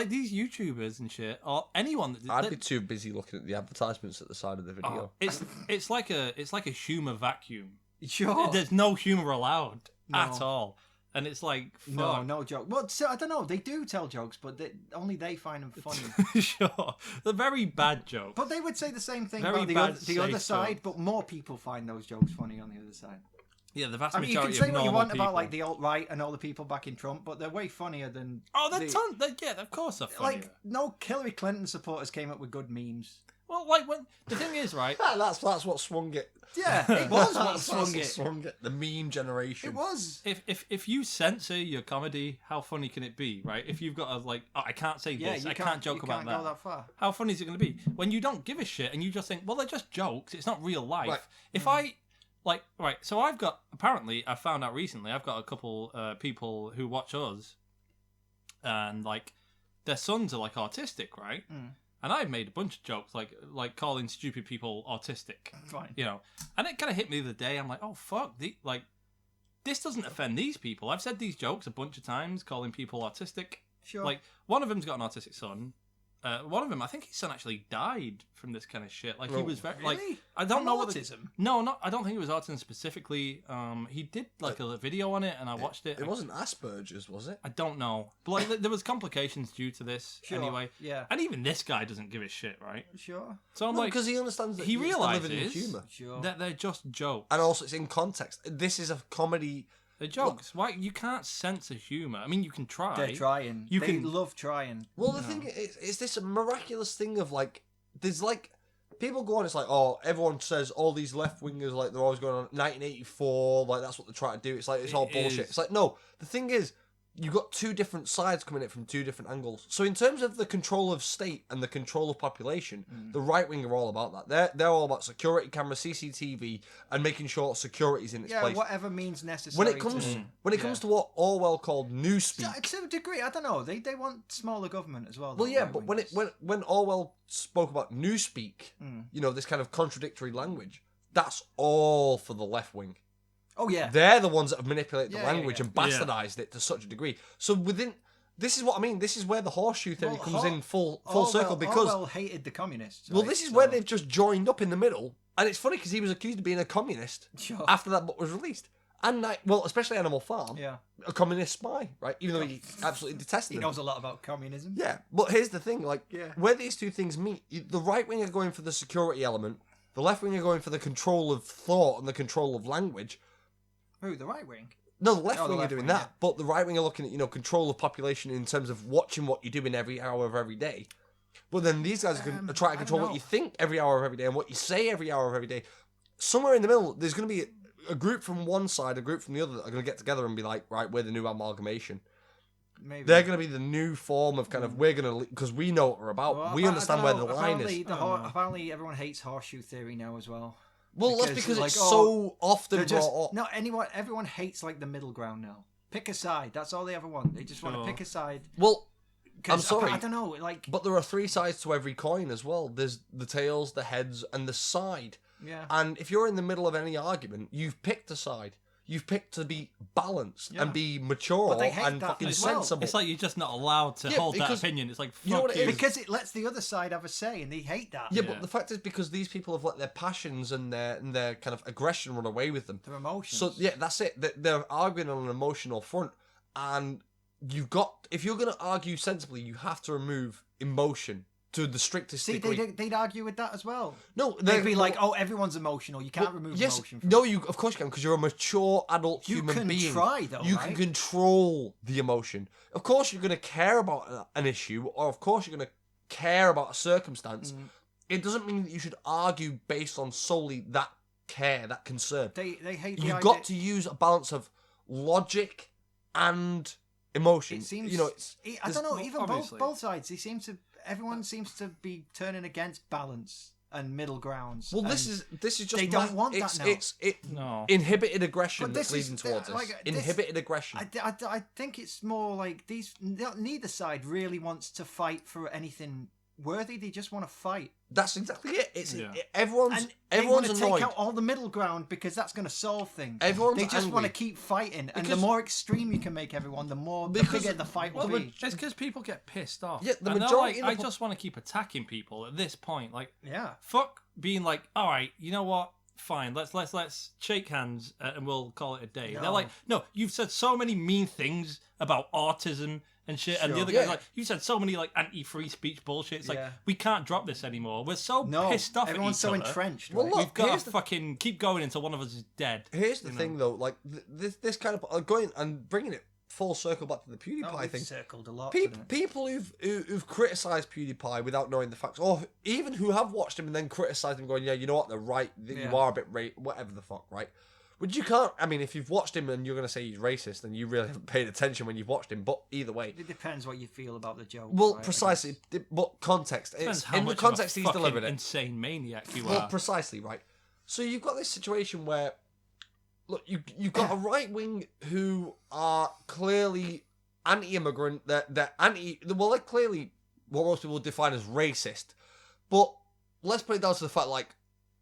these YouTubers and shit, or anyone. I'd be too busy looking at the advertisements at the side of the video. It's like a humor vacuum. Sure. There's no humor allowed at all, and it's like no joke. Well, so, I don't know. They do tell jokes, but only they find them funny. Sure, they're very bad jokes. But they would say the same thing Very about the bad other safe side. jokes. But more people find those jokes funny on the other side. Yeah, the vast I mean, you majority can say of what you normal want people. about like the alt-right and all the people backing Trump, but they're way funnier than. Oh, yeah, of course they're funnier. Like no Hillary Clinton supporters came up with good memes. Well, like when the thing is, right? That's what swung it. Yeah, it was what That's swung what it. swung it. The meme generation. It was. If you censor your comedy, how funny can it be, right? If you've got a I can't say this, I can't joke about that. Go that far. How funny is it going to be when you don't give a shit and you just think, well, they're just jokes. It's not real life. Right. If so I found out recently, I've got a couple people who watch us, and like their sons are like autistic, right? And I've made a bunch of jokes like calling stupid people autistic. Fine. You know, and it kind of hit me the other day. I'm like, oh fuck, this doesn't offend these people. I've said these jokes a bunch of times, calling people autistic. Sure. Like one of them's got an autistic son. One of them, I think his son actually died from this kind of shit. Like he was very like Really? I don't From know what autism? I don't think it was autism specifically. He did like a video on it, and I watched it. It wasn't Asperger's, was it? I don't know, but like there was complications due to this Sure, anyway. yeah. And even this guy doesn't give a shit, right? Sure. So I'm No, like, because he understands that he it's still living in realizes humour. Sure. that they're just jokes. And also, it's in context. This is a comedy. They're jokes. Why you can't censor humor? I mean, you can try. They're trying. You They can- love trying. Well, the thing is this miraculous thing of like, there's like, people go on, it's like, oh, everyone says all these left wingers, like, they're always going on 1984, like, that's what they're trying to do. It's like, it's all It bullshit. is. It's like, no, the thing is, you've got two different sides coming at it from two different angles. So in terms of the control of state and the control of population, the right wing are all about that. They're all about security camera, CCTV, and making sure security's in its Yeah, place. whatever means necessary. When it comes to what Orwell called newspeak, to a degree, I don't know. They want smaller government as well. well, though, yeah, right but wingers. when Orwell spoke about newspeak, you know, this kind of contradictory language, that's all for the left wing. Oh yeah. They're the ones that have manipulated the Yeah, language yeah, and bastardized it to such a degree. So this is what I mean. This is where the horseshoe theory comes in full circle because Orwell hated the communists. well, right? this is So- where they've just joined up in the middle, and it's funny because he was accused of being a communist Sure. after that book was released, and well, especially Animal Farm, Yeah. a communist spy, right? Even though he absolutely detested He him. knows a lot about communism. Yeah, but here's the thing, like, Yeah. where these two things meet, the right wing are going for the security element, the left wing are going for the control of thought and the control of language. Who, the right wing? No, the left Oh, the wing are left doing wing, that, yeah. but the right wing are looking at, control of population in terms of watching what you're doing every hour of every day. But then these guys are trying to I don't control what know. you think every hour of every day and what you say every hour of every day. Somewhere in the middle, there's going to be a group from one side, a group from the other that are going to get together and be like, right, we're the new amalgamation. Maybe. They're going to be the new form of kind of, we're going to, because we know what we're about. Well, we I understand don't where know. the line is. Apparently everyone hates horseshoe theory now as well. Well, that's because like, it's so often They're just brought up. no. Everyone hates like the middle ground now. Pick a side. That's all they ever want. They just want to Sure. pick a side. Well, 'Cause I'm sorry. I don't know. Like, but there are three sides to every coin as well. There's the tails, the heads, and the side. yeah. And if you're in the middle of any argument, you've picked a side. You've picked to be balanced Yeah. and be mature But they hate and that fucking as well. sensible. It's like you're just not allowed to Yeah, hold that because- opinion. It's like fuck you know what it is? Because it lets the other side have a say, and they hate that. yeah, Yeah. but the fact is because these people have let their passions and their kind of aggression run away with them. Their emotions. So yeah, that's it. They're arguing on an emotional front, and if you're going to argue sensibly, you have to remove emotion to the strictest See, degree. they'd argue with that as well. No, They'd be like, "Oh, everyone's emotional. You can't remove yes, emotion." From no, of course you can, because you're a mature adult You human can being. try, though, you right? can control the emotion. Of course, you're going to care about an issue, or of course, you're going to care about a circumstance. Mm. It doesn't mean that you should argue based on solely that care, that concern. They hate the You've idea. got to use a balance of logic and emotion. It seems, you know, I don't know. Even obviously. both sides, everyone seems to be turning against balance and middle grounds. Well, and this is just they don't want that now. It's No. inhibited aggression But that's this is- leading towards like, this. this- Inhibited aggression. I think it's more like neither side really wants to fight for anything worthy. They just want to fight. That's exactly it. Yeah. Everyone's And they want to annoyed. take out all the middle ground because that's going to solve things. Everyone's they just angry. want to keep fighting, and the Because- more extreme you can make everyone, the bigger the fight will Well, be. it's because people get pissed off. Yeah, the and they're majority like, of the I just want to keep attacking people at this point. Like, Yeah. fuck being like, all right, you know what? Fine, let's shake hands and we'll call it a day. No. They're like, no, you've said so many mean things about autism and shit, and the Sure. other guy's Yeah. like, you said so many like anti-free speech bullshit. It's like Yeah. we can't drop this anymore. We're so No, pissed off. everyone's at so each other. entrenched. Well, Right? look, We've got here's to the- fucking keep going until one of us is dead. Here's the you thing, know. though. Like this kind of going and bringing it full circle back to the PewDiePie we've thing. circled a lot. People who've criticised PewDiePie without knowing the facts, or even who have watched him and then criticised him, going, "Yeah, you know what? They're right. You Yeah. are a bit whatever the fuck, right?" Which you can't. I mean, if you've watched him and you're going to say he's racist, then you really haven't paid attention when you've watched him. But either way, It depends what you feel about the joke. well, right? precisely. But context. Depends It's how in the much context of a he's fucking delivered it. insane maniac you Well, are. precisely right. So you've got this situation where, look, you've got a right wing who are clearly anti-immigrant. They're anti. Well, they're clearly what most people would define as racist. But let's put it down to the fact, like,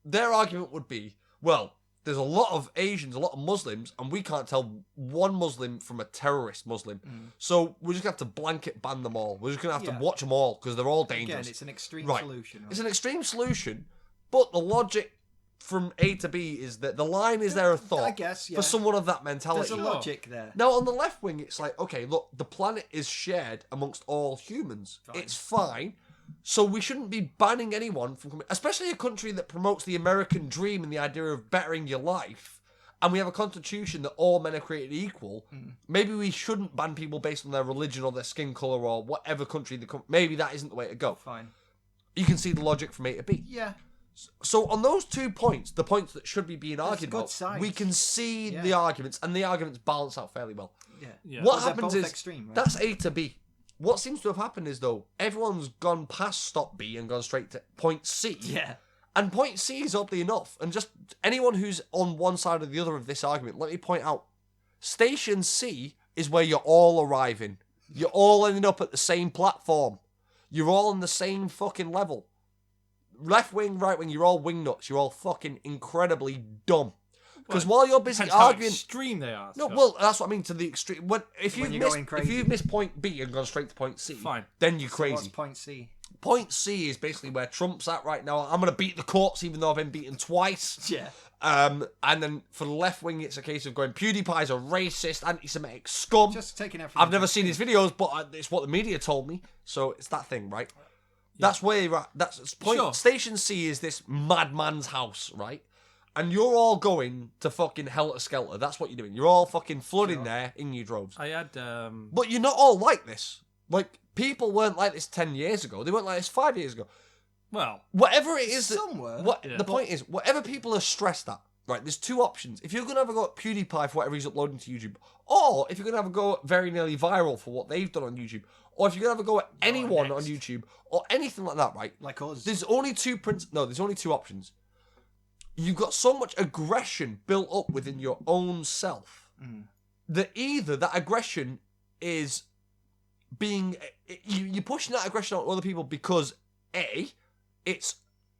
their argument would be, well, there's a lot of Asians, a lot of Muslims, and we can't tell one Muslim from a terrorist Muslim. So we're just going to have to blanket ban them all. We're just going to have Yeah. to watch them all because they're all dangerous. Again, it's an extreme Right. solution. Right? It's an extreme solution, but the logic from A to B is that the line is there a thought I guess, yeah. for someone of that mentality. There's a logic there. Now, on the left wing, it's like, okay, look, the planet is shared amongst all humans. Fine. It's fine. So we shouldn't be banning anyone from coming, especially a country that promotes the American dream and the idea of bettering your life. And we have a constitution that all men are created equal. Maybe we shouldn't ban people based on their religion or their skin color or whatever country they come. Maybe that isn't the way to go. Fine. You can see the logic from A to B. Yeah. So on those 2 points, the points that should be being argued good about, sides. we can see Yeah. the arguments, and the arguments balance out fairly well. Yeah. Yeah. What Well, they're happens both is extreme, right? that's A to B. What seems to have happened is, though, everyone's gone past stop B and gone straight to point C. Yeah. And point C is oddly enough, and just anyone who's on one side or the other of this argument, let me point out, Station C is where you're all arriving. You're all ending up at the same platform. You're all on the same fucking level. Left wing, right wing, you're all wing nuts. You're all fucking incredibly dumb. Because while you're busy Depends how arguing... extreme they are. No, Scott. well, that's what I mean, to the extreme. If When you've you're going crazy. missed point B and gone straight to point C, Fine. then you're So crazy. what's point C? Point C is basically where Trump's at right now. I'm going to beat the courts even though I've been beaten twice. Yeah. And then for the left wing, it's a case of going, PewDiePie's a racist, anti-Semitic scum. Just taking everything. I've never seen his videos, but it's what the media told me. So it's that thing, right? That's where you're at. That's point. Sure. Station C is this madman's house, right? And you're all going to fucking helter-skelter. That's what you're doing. You're all fucking flooding there in your droves. I had But you're not all like this. Like, people weren't like this 10 years ago. They weren't like this 5 years ago. well, Whatever it is that... Some were. Yeah. The point is, whatever people are stressed at, right, there's two options. If you're going to have a go at PewDiePie for whatever he's uploading to YouTube, or if you're going to have a go at very nearly viral for what they've done on YouTube, or if you're going to have a go at anyone on next. YouTube, or anything like that, right? Like us. There's only there's only two options. You've got so much aggression built up within your own self that either that aggression is being... You're pushing that aggression on other people because, A, it's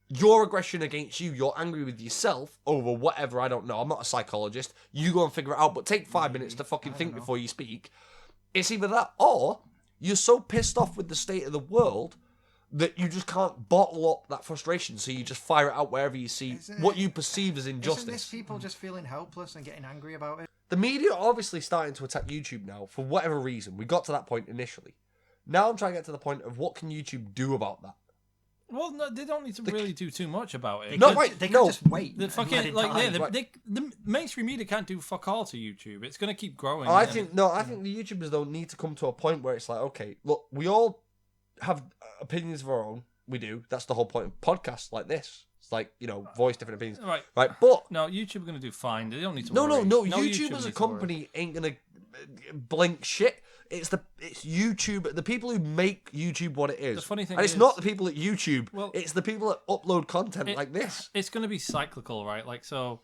your aggression against you. You're angry with yourself over whatever, I don't know. I'm not a psychologist. You go and figure it out, but take 5 minutes to fucking think before you speak. It's either that or you're so pissed off with the state of the world that you just can't bottle up that frustration, so you just fire it out wherever you see what you perceive as Isn't injustice. this people just feeling helpless and getting angry about it? The media are obviously starting to attack YouTube now for whatever reason. We got to that point initially. Now I'm trying to get to the point of what can YouTube do about that. well, no, they don't need to really do too much about it. No, Because right, They can no. just wait. The and fucking let it like die. the mainstream media can't do fuck all to YouTube. It's going to keep growing. I and- think the YouTubers though need to come to a point where it's like, okay, look, we all have opinions of our own. We do. That's the whole point of podcasts like this. It's like, voice different opinions. Right. Right. But No, YouTube are going to do fine. They don't need to. no, worry. YouTube YouTuber as a needs to worry. company ain't gonna. blink shit. It's YouTube. The people who make YouTube what it is. The funny thing and it's is, not the people at YouTube. Well, it's the people that upload content like this. It's going to be cyclical, right? Like so.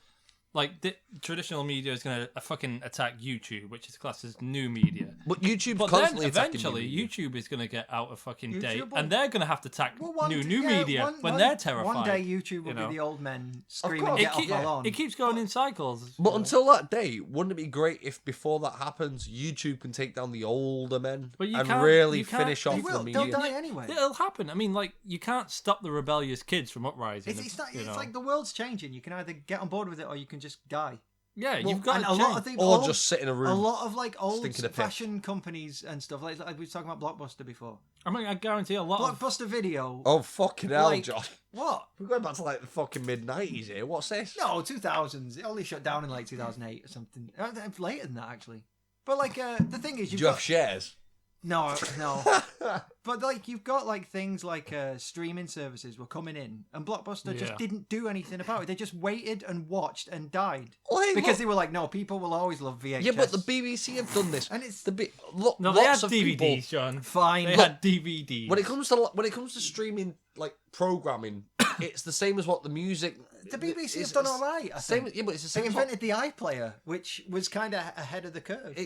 Like, traditional media is going to fucking attack YouTube, which is classed as new media. But YouTube's But constantly then, attacking eventually, new media. YouTube is going to get out of fucking date, YouTube will- and they're going to have to attack new yeah, media when they're terrified. One day YouTube will you know? be the old men screaming, course. get off my lawn. It keeps going in cycles. But until that day, wouldn't it be great if before that happens, YouTube can take down the older men But you and can't- really you can't- finish They off They will. the They'll media? die anyway. It'll happen. I mean, like, you can't stop the rebellious kids from uprising. It's you know? like the world's changing. You can either get on board with it or you can just die. Yeah, Well, you've got And to a lot change. of things, Or just sit in a room. A lot of like old stinking a piss. fashion companies and stuff. Like we were talking about Blockbuster before. I mean, I guarantee a lot of... Blockbuster Video. Oh, fucking hell, Like- Josh. What? We're going back to like the fucking mid-90s here. What's this? No, 2000s. It only shut down in like 2008 or something. Later than that, actually. But like, the thing is, Do you've you got have shares? no. But like, you've got like things like streaming services were coming in, and Blockbuster just Yeah. didn't do anything about it. They just waited and watched and died Well, hey, because look- they were like, no, people will always love VHS. Yeah, but the BBC have done this. And it's- look, No, they had lots of DVDs, people. John. Fine. They Look, had DVDs. When it comes to streaming, like programming, it's the same as what the music. the BBC it's- have done it's all right. I Same, think. yeah, but it's the They same. as what- invented the iPlayer, which was kind of ahead of the curve.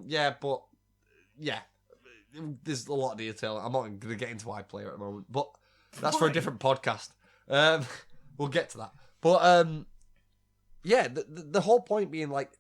Yeah, but yeah, there's a lot of detail. I'm not going to get into iPlayer at the moment, but that's for a Why? different podcast. We'll get to that. But yeah, the whole point being like,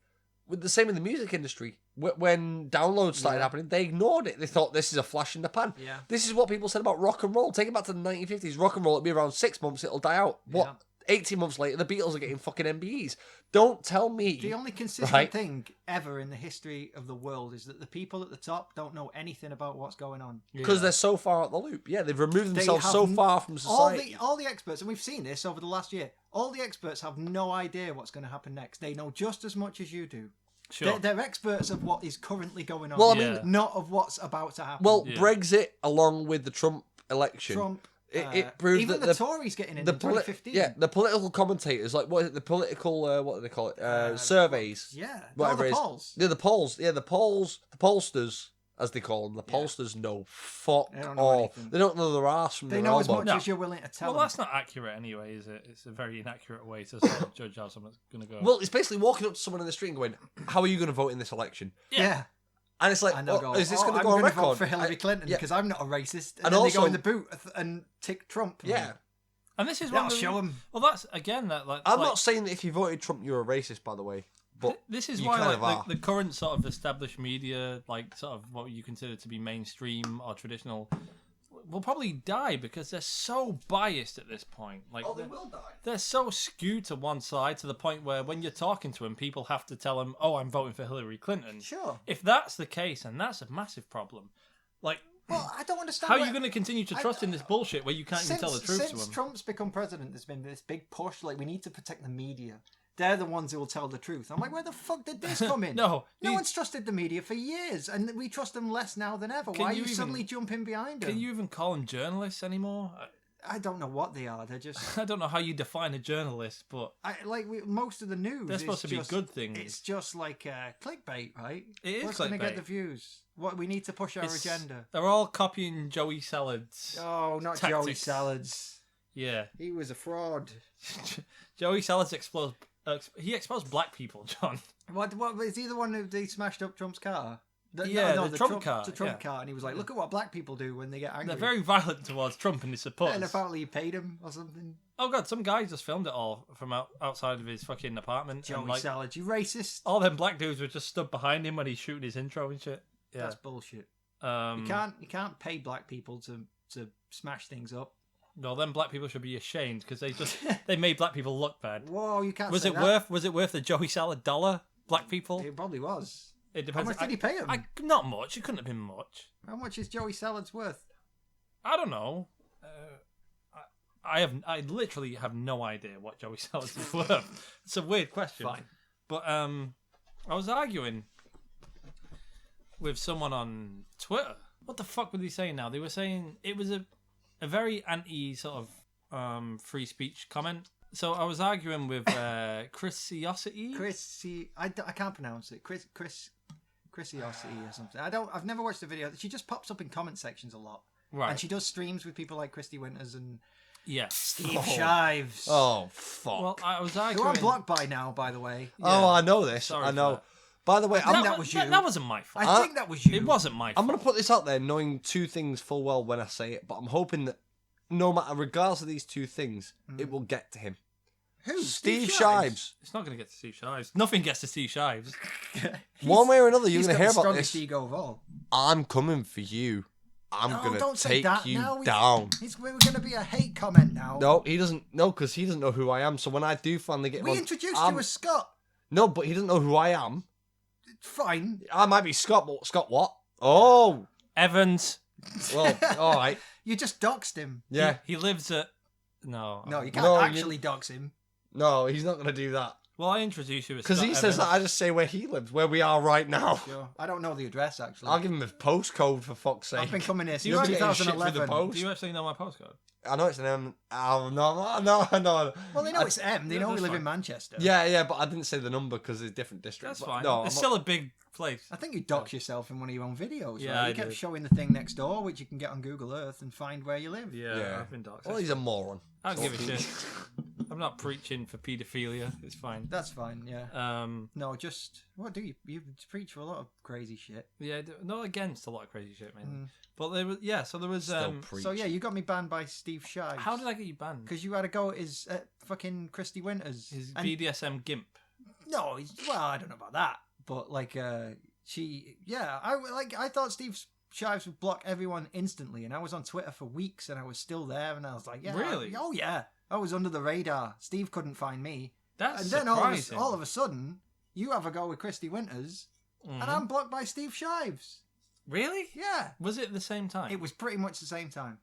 with the same in the music industry. When downloads started Yeah. happening, they ignored it. They thought this is a flash in the pan. Yeah. This is what people said about rock and roll. Take it back to the 1950s. Rock and roll, it'll be around 6 months, it'll die out. What? Yeah. 18 months later, the Beatles are getting fucking MBEs. Don't tell me. The only consistent Right. thing ever in the history of the world is that the people at the top don't know anything about what's going on. Because Yeah. they're so far out the loop. Yeah, they've removed They themselves have so n- far from society. All the experts, and we've seen this over the last year, all the experts have no idea what's going to happen next. They know just as much as you do. Sure. They're experts of what is currently going on, Well, I mean- not of what's about to happen. Well, Yeah. Brexit, along with the Trump election, Trump, it proved even that the Tories getting in 2015. yeah, the political commentators, like what is it, the political, what do they call it? Surveys. Yeah, Whatever the it is. polls. Yeah, the polls. Yeah, the pollsters, as they call them. The Yeah. pollsters know fuck They don't know all. anything. They don't know their arse from They their know as elbow. much No. as you're willing to tell Well, them. that's not accurate anyway, is it? It's a very inaccurate way to sort of judge how someone's going to go. Well, it's basically walking up to someone in the street and going, "How are you going to vote in this election?" Yeah. And it's like, And they'll oh, go, is this oh, going to I'm go on gonna record? vote for Hillary I- Clinton yeah. because I'm not a racist. And, And then they go also- in the boot and tick Trump. Yeah. and this is That'll one of the- show 'em. Well, that's again that. Like, I'm like, not saying that if you voted Trump, you're a racist, by the way. But This is you why kind like, of are. the current sort of established media, like sort of what you consider to be mainstream or traditional, will probably die because they're so biased at this point. Like, Oh, they will die. they're so skewed to one side to the point where when you're talking to them, people have to tell them, "Oh, I'm voting for Hillary Clinton." Sure. If that's the case, and that's a massive problem. Like, Well, I don't understand. how are why- you going to continue to trust in this bullshit where you can't even tell the truth to Since them? Trump's become president, there's been this big push. Like, we need to protect the media. They're the ones who will tell the truth. I'm like, where the fuck did this come in? No, no you- one's trusted the media for years, and we trust them less now than ever. Can Why are you you even- suddenly jumping behind them? Can you even call them journalists anymore? I don't know what they are. They're just I don't know how you define a journalist, but most of the news. they're is supposed to be just- good things. It's just like clickbait, right? It is What's going to get clickbait. the views? What we need to push our It's- agenda. They're all copying Joey Salad's. Oh, not Joey tactics. Salads. Yeah. He was a fraud. Joey Salad's he exposed black people, John. What is he the one who they smashed up Trump's car? Yeah, the Trump car, The Trump yeah. car, and he was like, "Look at what black people do when they get angry." They're very violent towards Trump and his supporters. And apparently he paid him or something. Oh god, some guy just filmed it all from outside of his fucking apartment. Joey and, like, Salads, you racist. all them black dudes were just stood behind him when he's shooting his intro and shit. Yeah. That's bullshit. Um, You can't pay black people to smash things up. No, then black people should be ashamed because they made black people look bad. Whoa, you can't. Was say it that. worth the Joey Salad $1? Black people. It probably was. It How depends. much did he pay him? Not much. It couldn't have been much. How much is Joey Salads worth? I don't know. I literally have no idea what Joey Salads is worth. It's a weird question. Fine. But I was arguing with someone on Twitter. What the fuck were they saying now? They were saying it was a very anti sort of free speech comment. So I was arguing with Chrisiosity. I can't pronounce it. Chris Chrissy or something. I've never watched the video. She just pops up in comment sections a lot. Right. And she does streams with people like Christy Winters and Steve Oh. Shives. Oh, fuck. Well, I was Who arguing. I'm blocked by now, by the way. Oh, I know this. Sorry I for know. that. By the way, I think I'm, that was you. That wasn't my fault. I think that was you. It wasn't my fault. I'm going to put this out there knowing two things full well when I say it, but I'm hoping that no matter, regardless of these two things, it will get to him. Who? Steve Shives. It's not going to get to Steve Shives. Nothing gets to Steve Shives. One way or another, you're He's going got to hear the about strongest this. ego of all. I'm coming for you. I'm No, going don't to say take that you now. down. We're going to be a hate comment now. No, he doesn't. No, because he doesn't know who I am. So when I do finally get him We on, introduced I'm- you as Scott. No, but he doesn't know who I am. Fine. I might be Scott, but Scott what? Oh, Evans. well, all right. You just doxed him. Yeah. He lives at. No. No, you can't No, actually dox him. No, he's not going to do that. Well, I introduced you as Because Scott he says Evans. that, I just say where he lives, where we are right now. Sure. I don't know the address, actually. I'll give him his postcode for fuck's sake. I've been coming here since You'll be getting shit through the 2011. post. Do you actually know my postcode? I know it's an M. Oh, no. Well, they know it's M. They Yeah, know we that's live fine. in Manchester. Yeah, but I didn't say the number because it's different districts. That's But fine. No, It's I'm still a big place. I think you dox yourself in one of your own videos. Yeah, right? I You kept did. showing the thing next door, which you can get on Google Earth and find where you live. Yeah, Yeah. I've been doxxed. Well, he's a moron. I don't give a shit. I'm not preaching for paedophilia. It's fine. That's fine, yeah. No, just what do you preach for a lot of crazy shit. Yeah, not against a lot of crazy shit, man. But there was, yeah. So there was. Still preach. So yeah, you got me banned by Steve Shives. How did I get you banned? Because you had a go at his fucking Christy Winters. His And- BDSM gimp. No, well, I don't know about that, but like, I thought Steve Shives would block everyone instantly, and I was on Twitter for weeks, and I was still there, and I was like, yeah, Really? oh yeah, I was under the radar. Steve couldn't find me, That's and then surprising. all of a sudden, you have a go with Christy Winters, and I'm blocked by Steve Shives. Really? Yeah, Was it the same time? it was pretty much the same time.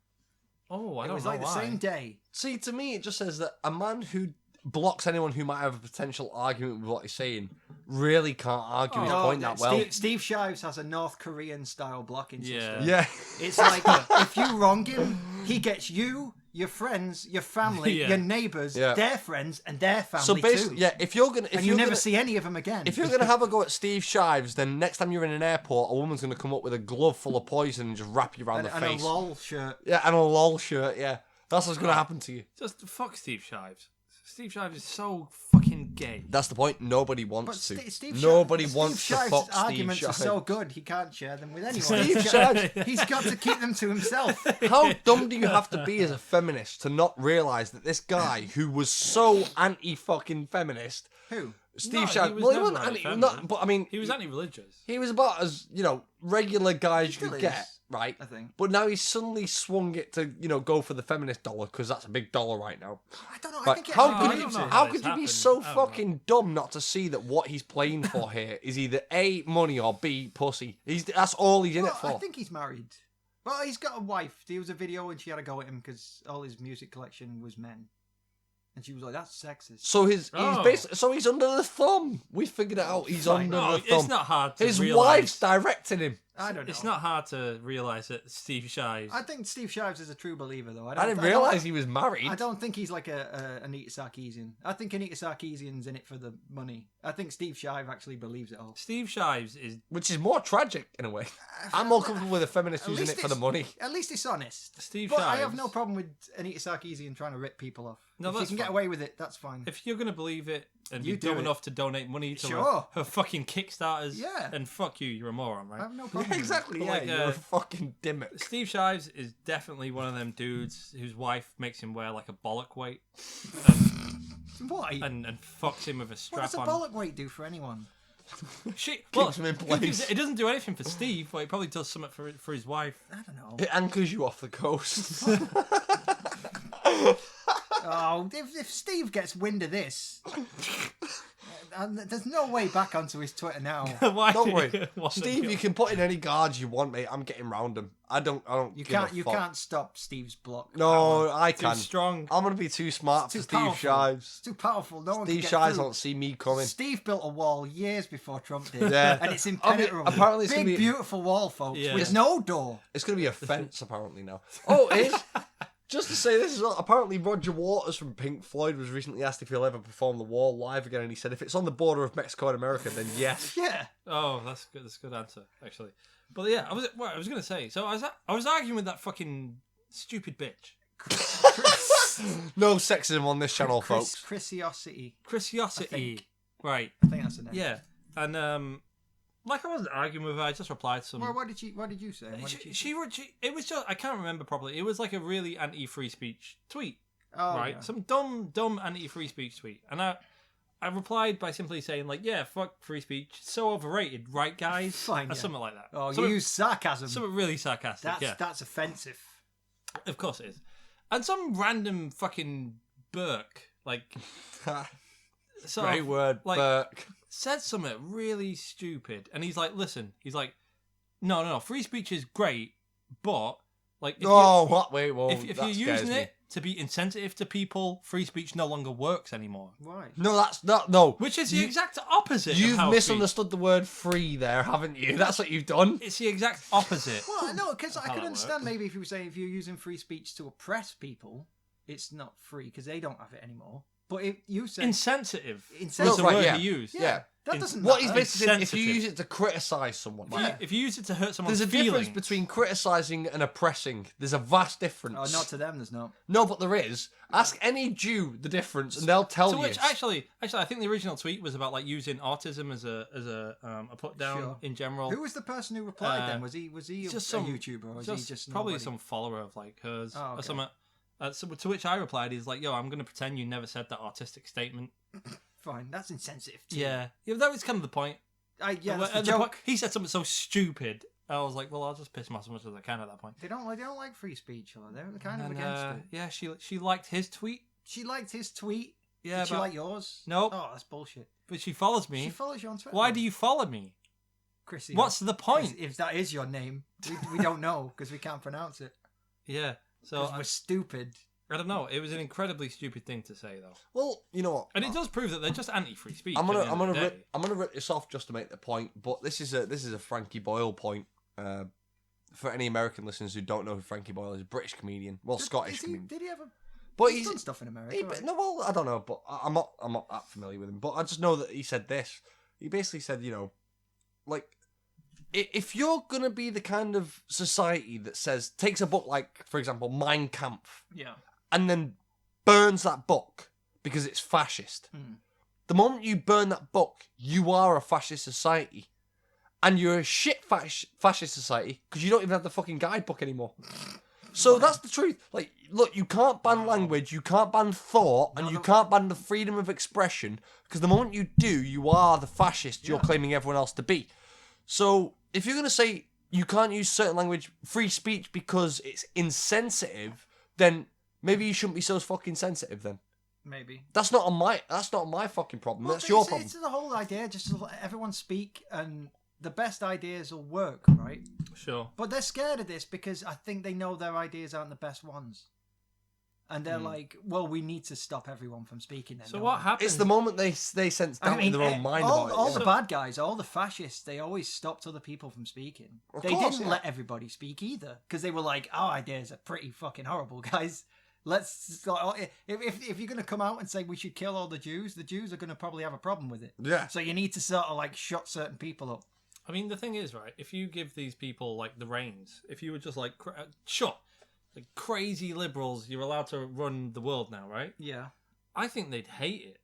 Oh, I It don't was know like why. the same day. See, to me, it just says that a man who blocks anyone who might have a potential argument with what he's saying really can't argue his Oh, point that well. Steve Shives has a North Korean style blocking system. Yeah. It's like if you wrong him, he gets you, your friends, your family, Yeah. your neighbours, Yeah. their friends, and their family So basically, too. yeah, if you're gonna, And you never see any of them again. if you're gonna have a go at Steve Shives, then next time you're in an airport, a woman's gonna come up with a glove full of poison and just wrap you around the and a face. lol shirt. Yeah, and a lol shirt. Yeah, that's what's gonna happen to you. Just fuck Steve Shives. Steve Shives is so fucking gay. That's the point. Nobody But wants to. Steve Nobody Steve wants to Shives' fuck Steve arguments Shives. are so good he can't share them with anyone. Steve Shives. He's got to keep them to himself. How dumb do you have to be as a feminist to not realise that this guy who was so anti-fucking feminist, Who? Steve No, Shives, he was well, he never wasn't anti, anti-feminist. not, but I mean, He was anti-religious. he was about as, regular guy as you still could is, get, right? I think. But now he's suddenly swung it to, go for the feminist dollar because that's a big dollar right now. I don't know. I Right, think it how actually could believes know it. how how this could you be happened. so I don't know. fucking dumb not to see that what he's playing for here is either A, money, or B, pussy? That's all he's in it Well, for. I think he's married. Well, he's got a wife. There was a video and she had a go at him because all his music collection was men. And she was like, that's sexist. So he's Oh. basically under the thumb. We figured it out. He's Fine. under No, the thumb. it's not hard to His realise. wife's directing him. I don't know. It's not hard to realise that Steve Shives. I think Steve Shives is a true believer, though. I didn't realise he was married. I don't think he's like a Anita Sarkeesian. I think Anita Sarkeesian's in it for the money. I think Steve Shive actually believes it all. Steve Shives is Which is more tragic in a way. I'm more comfortable with a feminist At who's in least it for the it's- money. At least it's honest. Steve But Shives. I have no problem with Anita Sarkeesian trying to rip people off. No, if you that's can get fine. away with it, that's fine. If you're gonna believe it and You be do dumb it. enough to donate money to Sure. her fucking Kickstarters, Yeah. then fuck you, you're a moron, I right? have no problem. Yeah, with exactly. But Yeah, like, you're a fucking dimmick. Steve Shives is definitely one of them dudes whose wife makes him wear like a bollock weight it. Why? and fucks him with a What strap does a on. bollock weight do for anyone? Shit, Keeps him in place. It doesn't do anything for Steve, but it probably does something for his wife. I don't know. It anchors you off the coast. Oh, if Steve gets wind of this, there's no way back onto his Twitter now. Why Don't do worry, you want to Steve. do- You can put in any guards you want, mate. I'm getting round him. I don't. You give a can't. You fuck. can't stop Steve's block. No, power. I Too can. strong. I'm gonna be too smart It's for too Steve powerful. Shives. It's too powerful. No one can Steve get Shives through. won't see me coming. Steve built a wall years before Trump did, Yeah. and it's Okay, impenetrable. apparently it's big, gonna be- beautiful wall, folks, Yeah. with no door. It's gonna be a fence apparently now. Oh, it is. Just to say this as well, apparently Roger Waters from Pink Floyd was recently asked if he'll ever perform The Wall live again, and he said if it's on the border of Mexico and America, then yes. Yeah. Oh, that's good. That's a good answer, actually. But yeah, I was going to say. So I was arguing with that fucking stupid bitch. No sexism on this channel, folks. Chrisiosity. Chrisiosity. Right. I think that's the name. Yeah. And like I wasn't arguing with her. I just replied to some. Well, what did you say? She it was just, I can't remember properly. It was like a really anti-free speech tweet. Oh, right. yeah. Some dumb anti-free speech tweet. And I replied by simply saying, like, yeah, fuck free speech. It's so overrated, right, guys? Fine, Or yeah. something like that. Oh, Something- you use sarcasm. Something really sarcastic, yeah. That's offensive. Of course it is. And some random fucking Burke, like... sort Great of, word, like, Burke. said something really stupid. And he's like, listen, no, free speech is great, but... like, if What? Wait, whoa. if you're using it to be insensitive to people, free speech no longer works anymore. Why? No, that's not. No. Which is the exact opposite of You've how misunderstood the word free there, haven't you? That's what you've done. It's the exact opposite. Well, no, because I how could that understand works. maybe if you were saying if you're using free speech to oppress people, it's not free because they don't have it anymore. But if you say Insensitive. Insensitive. Was the Right, word yeah. he used. Yeah. that doesn't What matter. he's basically saying, if you Insensitive. use it to criticise someone, If you use it to hurt someone's there's a feelings, difference between criticising and oppressing. There's a vast difference. Oh, not to them. There's not. No, but there is. Ask any Jew the difference, and they'll tell to you. which actually, I think the original tweet was about like using autism as a put down Sure. in general. Who was the person who replied then? Was he just a some YouTuber or was he just probably nobody? some follower of like hers Oh, or okay. something? So, to which I replied, "Is like, yo, I'm going to pretend you never said that autistic statement." Fine, that's insensitive too. Yeah, that was kind of the point. Yeah, that's At the the joke. point- he said something so stupid. I was like, well, I'll just piss him off as much as I can at that point. They don't like free speech, or they're kind of And, against it. yeah, she liked his tweet. She liked his tweet. Yeah, Did she but- like yours? Nope. Oh, that's bullshit. But she follows me. She follows you on Twitter. Why do you follow me? Chrissy? What's the point? If that is your name, we don't know because we can't pronounce it. Yeah. So 'Cause we're stupid. I don't know. It was an incredibly stupid thing to say, though, Well, you know what? and it does prove that they're just anti-free speech. I'm gonna at the end of the day. rip this off just to make the point, but this is a Frankie Boyle point. For any American listeners who don't know who Frankie Boyle is, British comedian, well, Scottish comedian. Did he ever? But He's done stuff in America. right? No, well, I don't know, but I'm not that familiar with him. But I just know that he said this. He basically said, you know, like, if you're gonna be the kind of society that takes a book like, for example, Mein Kampf, Yeah. and then burns that book because it's fascist. The moment you burn that book, you are a fascist society. And you're a shit fascist society because you don't even have the fucking guidebook anymore. So that's the truth. Like, look, you can't ban language, you can't ban thought, and you can't ban the freedom of expression because the moment you do, you are the fascist you're claiming everyone else to be. So if you're going to say you can't use certain language, free speech, because it's insensitive, then maybe you shouldn't be so fucking sensitive then. Maybe. That's not on my fucking problem. Well, That's your it's, problem. It's the whole idea, just to let everyone speak, and the best ideas will work, right? Sure. But they're scared of this because I think they know their ideas aren't the best ones. And they're like, well, we need to stop everyone from speaking then. So don't what we? happens? It's the moment they sense doubt in their own mind all, about it. all yeah. the bad guys, all the fascists, they always stopped other people from speaking. Of They course, didn't yeah. let everybody speak either because they were like, our ideas are pretty fucking horrible, guys. Let's if you're going to come out and say we should kill all the Jews are going to probably have a problem with it. Yeah. So you need to sort of like shut certain people up. I mean, the thing is, right? If you give these people like the reins, if you were just like, sure, like crazy liberals, you're allowed to run the world now, right? Yeah. I think they'd hate it.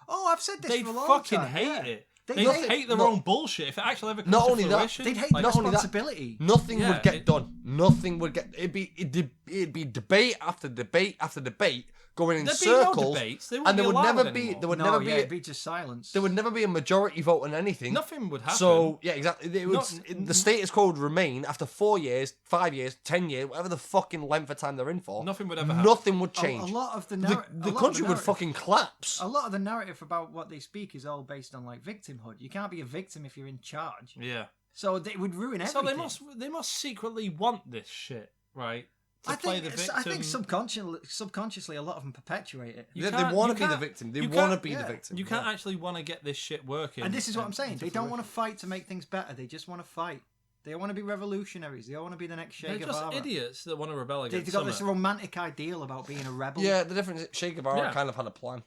Oh, I've said this They'd for a long fucking time. hate yeah. it. They'd They'd hate- hate their not- own bullshit if it actually ever comes not to only that, fruition. They'd hate like, the not only that, responsibility. Nothing Yeah, would get done. Nothing would get. It'd be debate after debate after debate going in There'd be no circles, debates. They wouldn't and there be would allowed never be. anymore. There would No, never be. it'd be just silence. There would never be a majority vote on anything. Nothing would happen. So yeah, exactly. It would, Not- the status quo would remain after 4 years, 5 years, 10 years, whatever the fucking length of time they're in for. Nothing would ever happen. Nothing would A change. lot of the the country would fucking collapse. A lot of the narrative about what they speak is all based on like victimhood. You can't be a victim if you're in charge. Yeah. So it would ruin everything. So they must secretly want this shit, right? To play the victim. I think subconsciously a lot of them perpetuate it. You They can't- want you to be the can't- victim. They you want to can't- be yeah. the victim. You can't actually want to get this shit working. And this is what I'm saying. They don't want to fight to make things better. They just want to fight. They all want to be revolutionaries. They all want to be the next Che They're Guevara. just idiots that want to rebel against They've got this something. romantic ideal about being a rebel. Yeah, the difference is Che Guevara Yeah. kind of had a plan.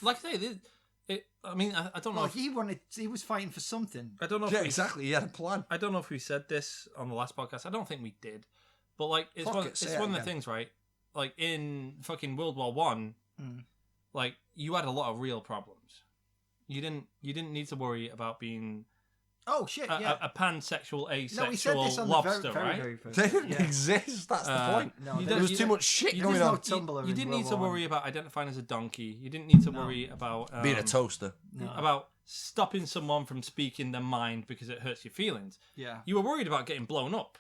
Like I say, I mean, I don't know. Well, he was fighting for something. I don't know. Yeah, if we, exactly. He had a plan. I don't know if we said this on the last podcast. I don't think we did. But like, it's Fuck one. it, say It's it one of the again. things, right? Like in fucking World War One, like you had a lot of real problems. You didn't need to worry about being Oh shit! Yeah. a pansexual, asexual No, we said this on lobster, the very, right? very first. They didn't Yeah. exist. That's the point. No, You There don't- was you too don't- much shit you going There's on. no Tumblr You in didn't World need to War worry about identifying as a donkey. You didn't need to worry about Being a toaster. No. about stopping someone from speaking their mind because it hurts your feelings. Yeah. You were worried about getting blown up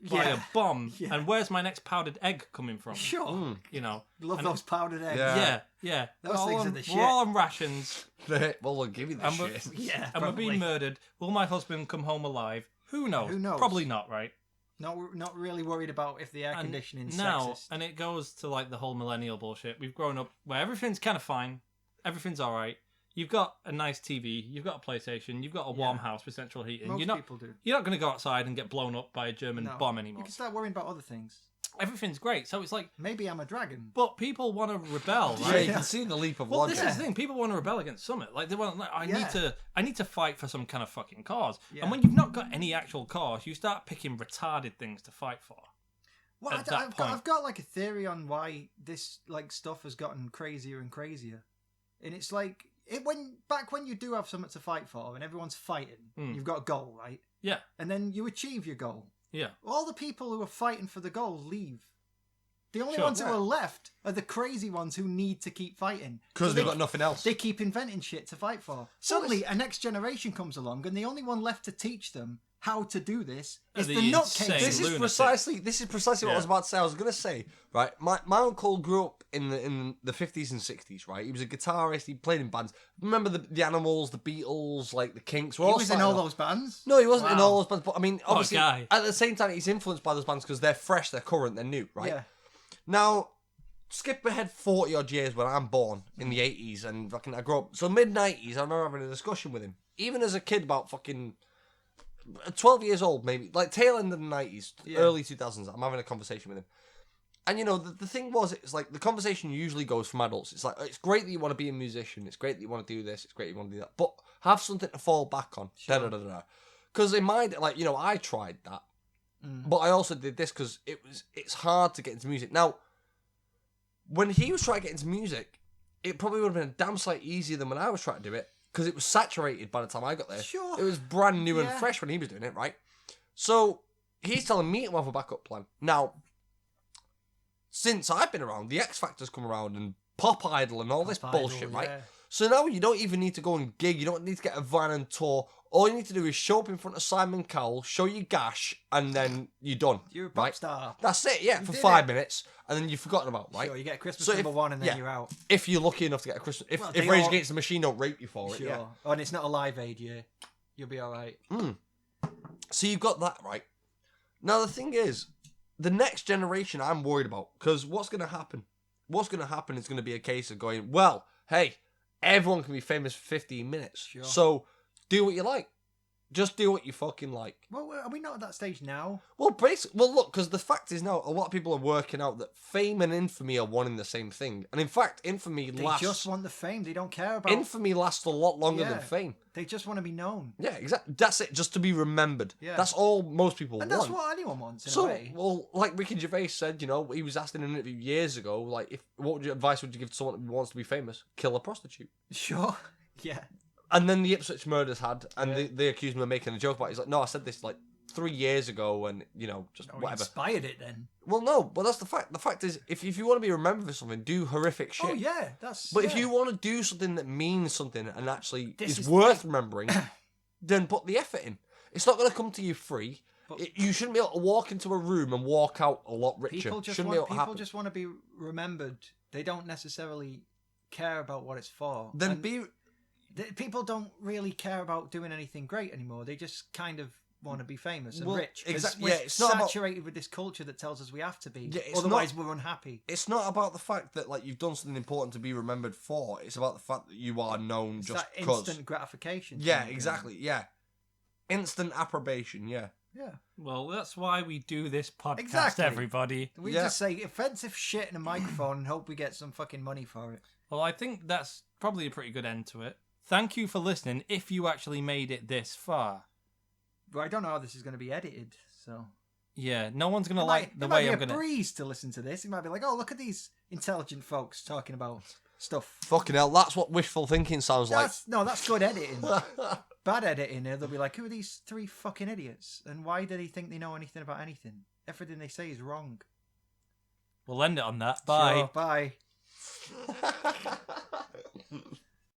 by a Yeah. bomb, Yeah. and where's my next powdered egg coming from? Sure. You know, Love and those powdered eggs. Yeah. yeah. Those We're all things are on- the We're shit. all on rations, Well, we'll give you the and we're, shit. Yeah, and we're being probably. murdered. Will my husband come home alive? Who knows? Who knows? Probably not, right? Not really worried about if the air And conditioning's now, sexist. and it goes to like the whole millennial bullshit. We've grown up where everything's kind of fine, everything's all right. You've got a nice TV, you've got a PlayStation, you've got a warm house with central heating. Most You're people do. not going to go outside and get blown up by a German No. bomb You anymore. can start worrying about other things. Everything's great. So it's like, Maybe I'm a dragon. but people want to rebel, Yeah, right? you can see the leap of Well, logic. this is the thing. People want to rebel against something. Like they want. Like, I need to fight for some kind of fucking cause. Yeah. And when you've not got any actual cause, you start picking retarded things to fight for. Well, At that point. I've got like a theory on why this like stuff has gotten crazier and crazier, and it's like back when you do have something to fight for and everyone's fighting, you've got a goal, right? Yeah, And then you achieve your goal. yeah. All the people who are fighting for the goal leave. The only Sure. ones who are left are the crazy ones who need to keep fighting. Because So they've got nothing else. They keep inventing shit to fight for. Suddenly, a next generation comes along, and the only one left to teach them how to do this is The the insane nutcase. This is lunatic. precisely what I was about to say. I was going to say, right? My uncle grew up in the 50s and 60s, right? He was a guitarist. He played in bands. Remember the Animals, the Beatles, like the Kinks. He was in all those bands. No, he wasn't in Wow. all those bands. But I mean, a obviously, guy. at the same time, he's influenced by those bands because they're fresh, they're current, they're new, right? Yeah. Now, skip ahead 40 odd years when I'm born in the 80s and fucking I grew up. So mid 90s, I remember having a discussion with him. Even as a kid, about fucking 12 years old, maybe, like tail end of the 90s, Yeah. early 2000s. I'm having a conversation with him. And you know, the thing was, it's like the conversation usually goes from adults. It's like, it's great that you want to be a musician. It's great that you want to do this. It's great you want to do that. But have something to fall back on. Because in my, like, you know, I tried that. But I also did this because it's hard to get into music. Now, when he was trying to get into music, it probably would have been a damn sight easier than when I was trying to do it. Because it was saturated by the time I got there. Sure. It was brand new and Yeah. fresh when he was doing it, right? So, he's telling me to have a backup plan. Now, since I've been around, the X Factor's come around and Pop Idol and all this Pop Idol, bullshit, right? yeah. So now you don't even need to go and gig. You don't need to get a van and tour. All you need to do is show up in front of Simon Cowell, show your gash, and then you're done. You're a pop right? star. That's it, yeah, for did 5 it. minutes, and then you've forgotten about, right? Sure, you get Christmas So number if- one and then yeah. you're out. If you're lucky enough to get a Christmas... If Well, if they Rage all- Against the Machine don't rape you for it, Sure. yeah. Oh, and it's not a Live Aid year. You'll be all right. So you've got that, right? Now, the thing is, the next generation I'm worried about, because what's going to happen? What's going to happen is going to be a case of going, well, hey, everyone can be famous for 15 minutes. Sure. So do what you like. Just do what you fucking like. Well, are we not at that stage now? Well, basically, look, because the fact is now, a lot of people are working out that fame and infamy are one and the same thing. And in fact, infamy They lasts... just want the fame. They don't care about. Infamy lasts a lot longer than Yeah. fame. They just want to be known. Yeah, exactly. That's it, just to be remembered. Yeah. That's all most people And want. that's what anyone wants in a So, way. well, like Ricky Gervais said, you know, he was asked in an interview years ago, like, what advice would you give to someone who wants to be famous? Kill a prostitute. Sure. Yeah. And then the Ipswich murders had, and they accused him of making a joke about it. He's like, no, I said this like 3 years ago, and, you know, just Oh, he whatever. inspired it then. Well, no, but that's the fact. The fact is, if you want to be remembered for something, do horrific shit. Oh yeah, that's. But if yeah. you want to do something that means something and actually This is is worth remembering, then put the effort in. It's not going to come to you free. But- You shouldn't be able to walk into a room and walk out a lot richer. people just shouldn't want be able to people happen. just want to be remembered. They don't necessarily care about what it's for. Then And be... people don't really care about doing anything great anymore. They just kind of want to be famous and Well, rich. 'Cause exactly, We're yeah, it's not about- saturated with this culture that tells us we have to be. Yeah, it's Otherwise, we're unhappy. It's not about the fact that like you've done something important to be remembered for. It's about the fact that you are known It's just that because. instant gratification. Yeah, thing. exactly. Yeah, instant approbation. Yeah, Yeah. Well, that's why we do this podcast, Exactly. everybody. We just say offensive shit in a microphone and hope we get some fucking money for it. Well, I think that's probably a pretty good end to it. Thank you for listening, if you actually made it this far. But I don't know how this is going to be edited, so... Yeah, no one's going to like the way I'm going to... It might be a breeze to listen to this. It might be like, oh, look at these intelligent folks talking about stuff. Fucking hell, that's what wishful thinking sounds like. No, that's good editing. Bad editing, they'll be like, who are these three fucking idiots? And why do they think they know anything about anything? Everything they say is wrong. We'll end it on that. Bye. Sure, bye.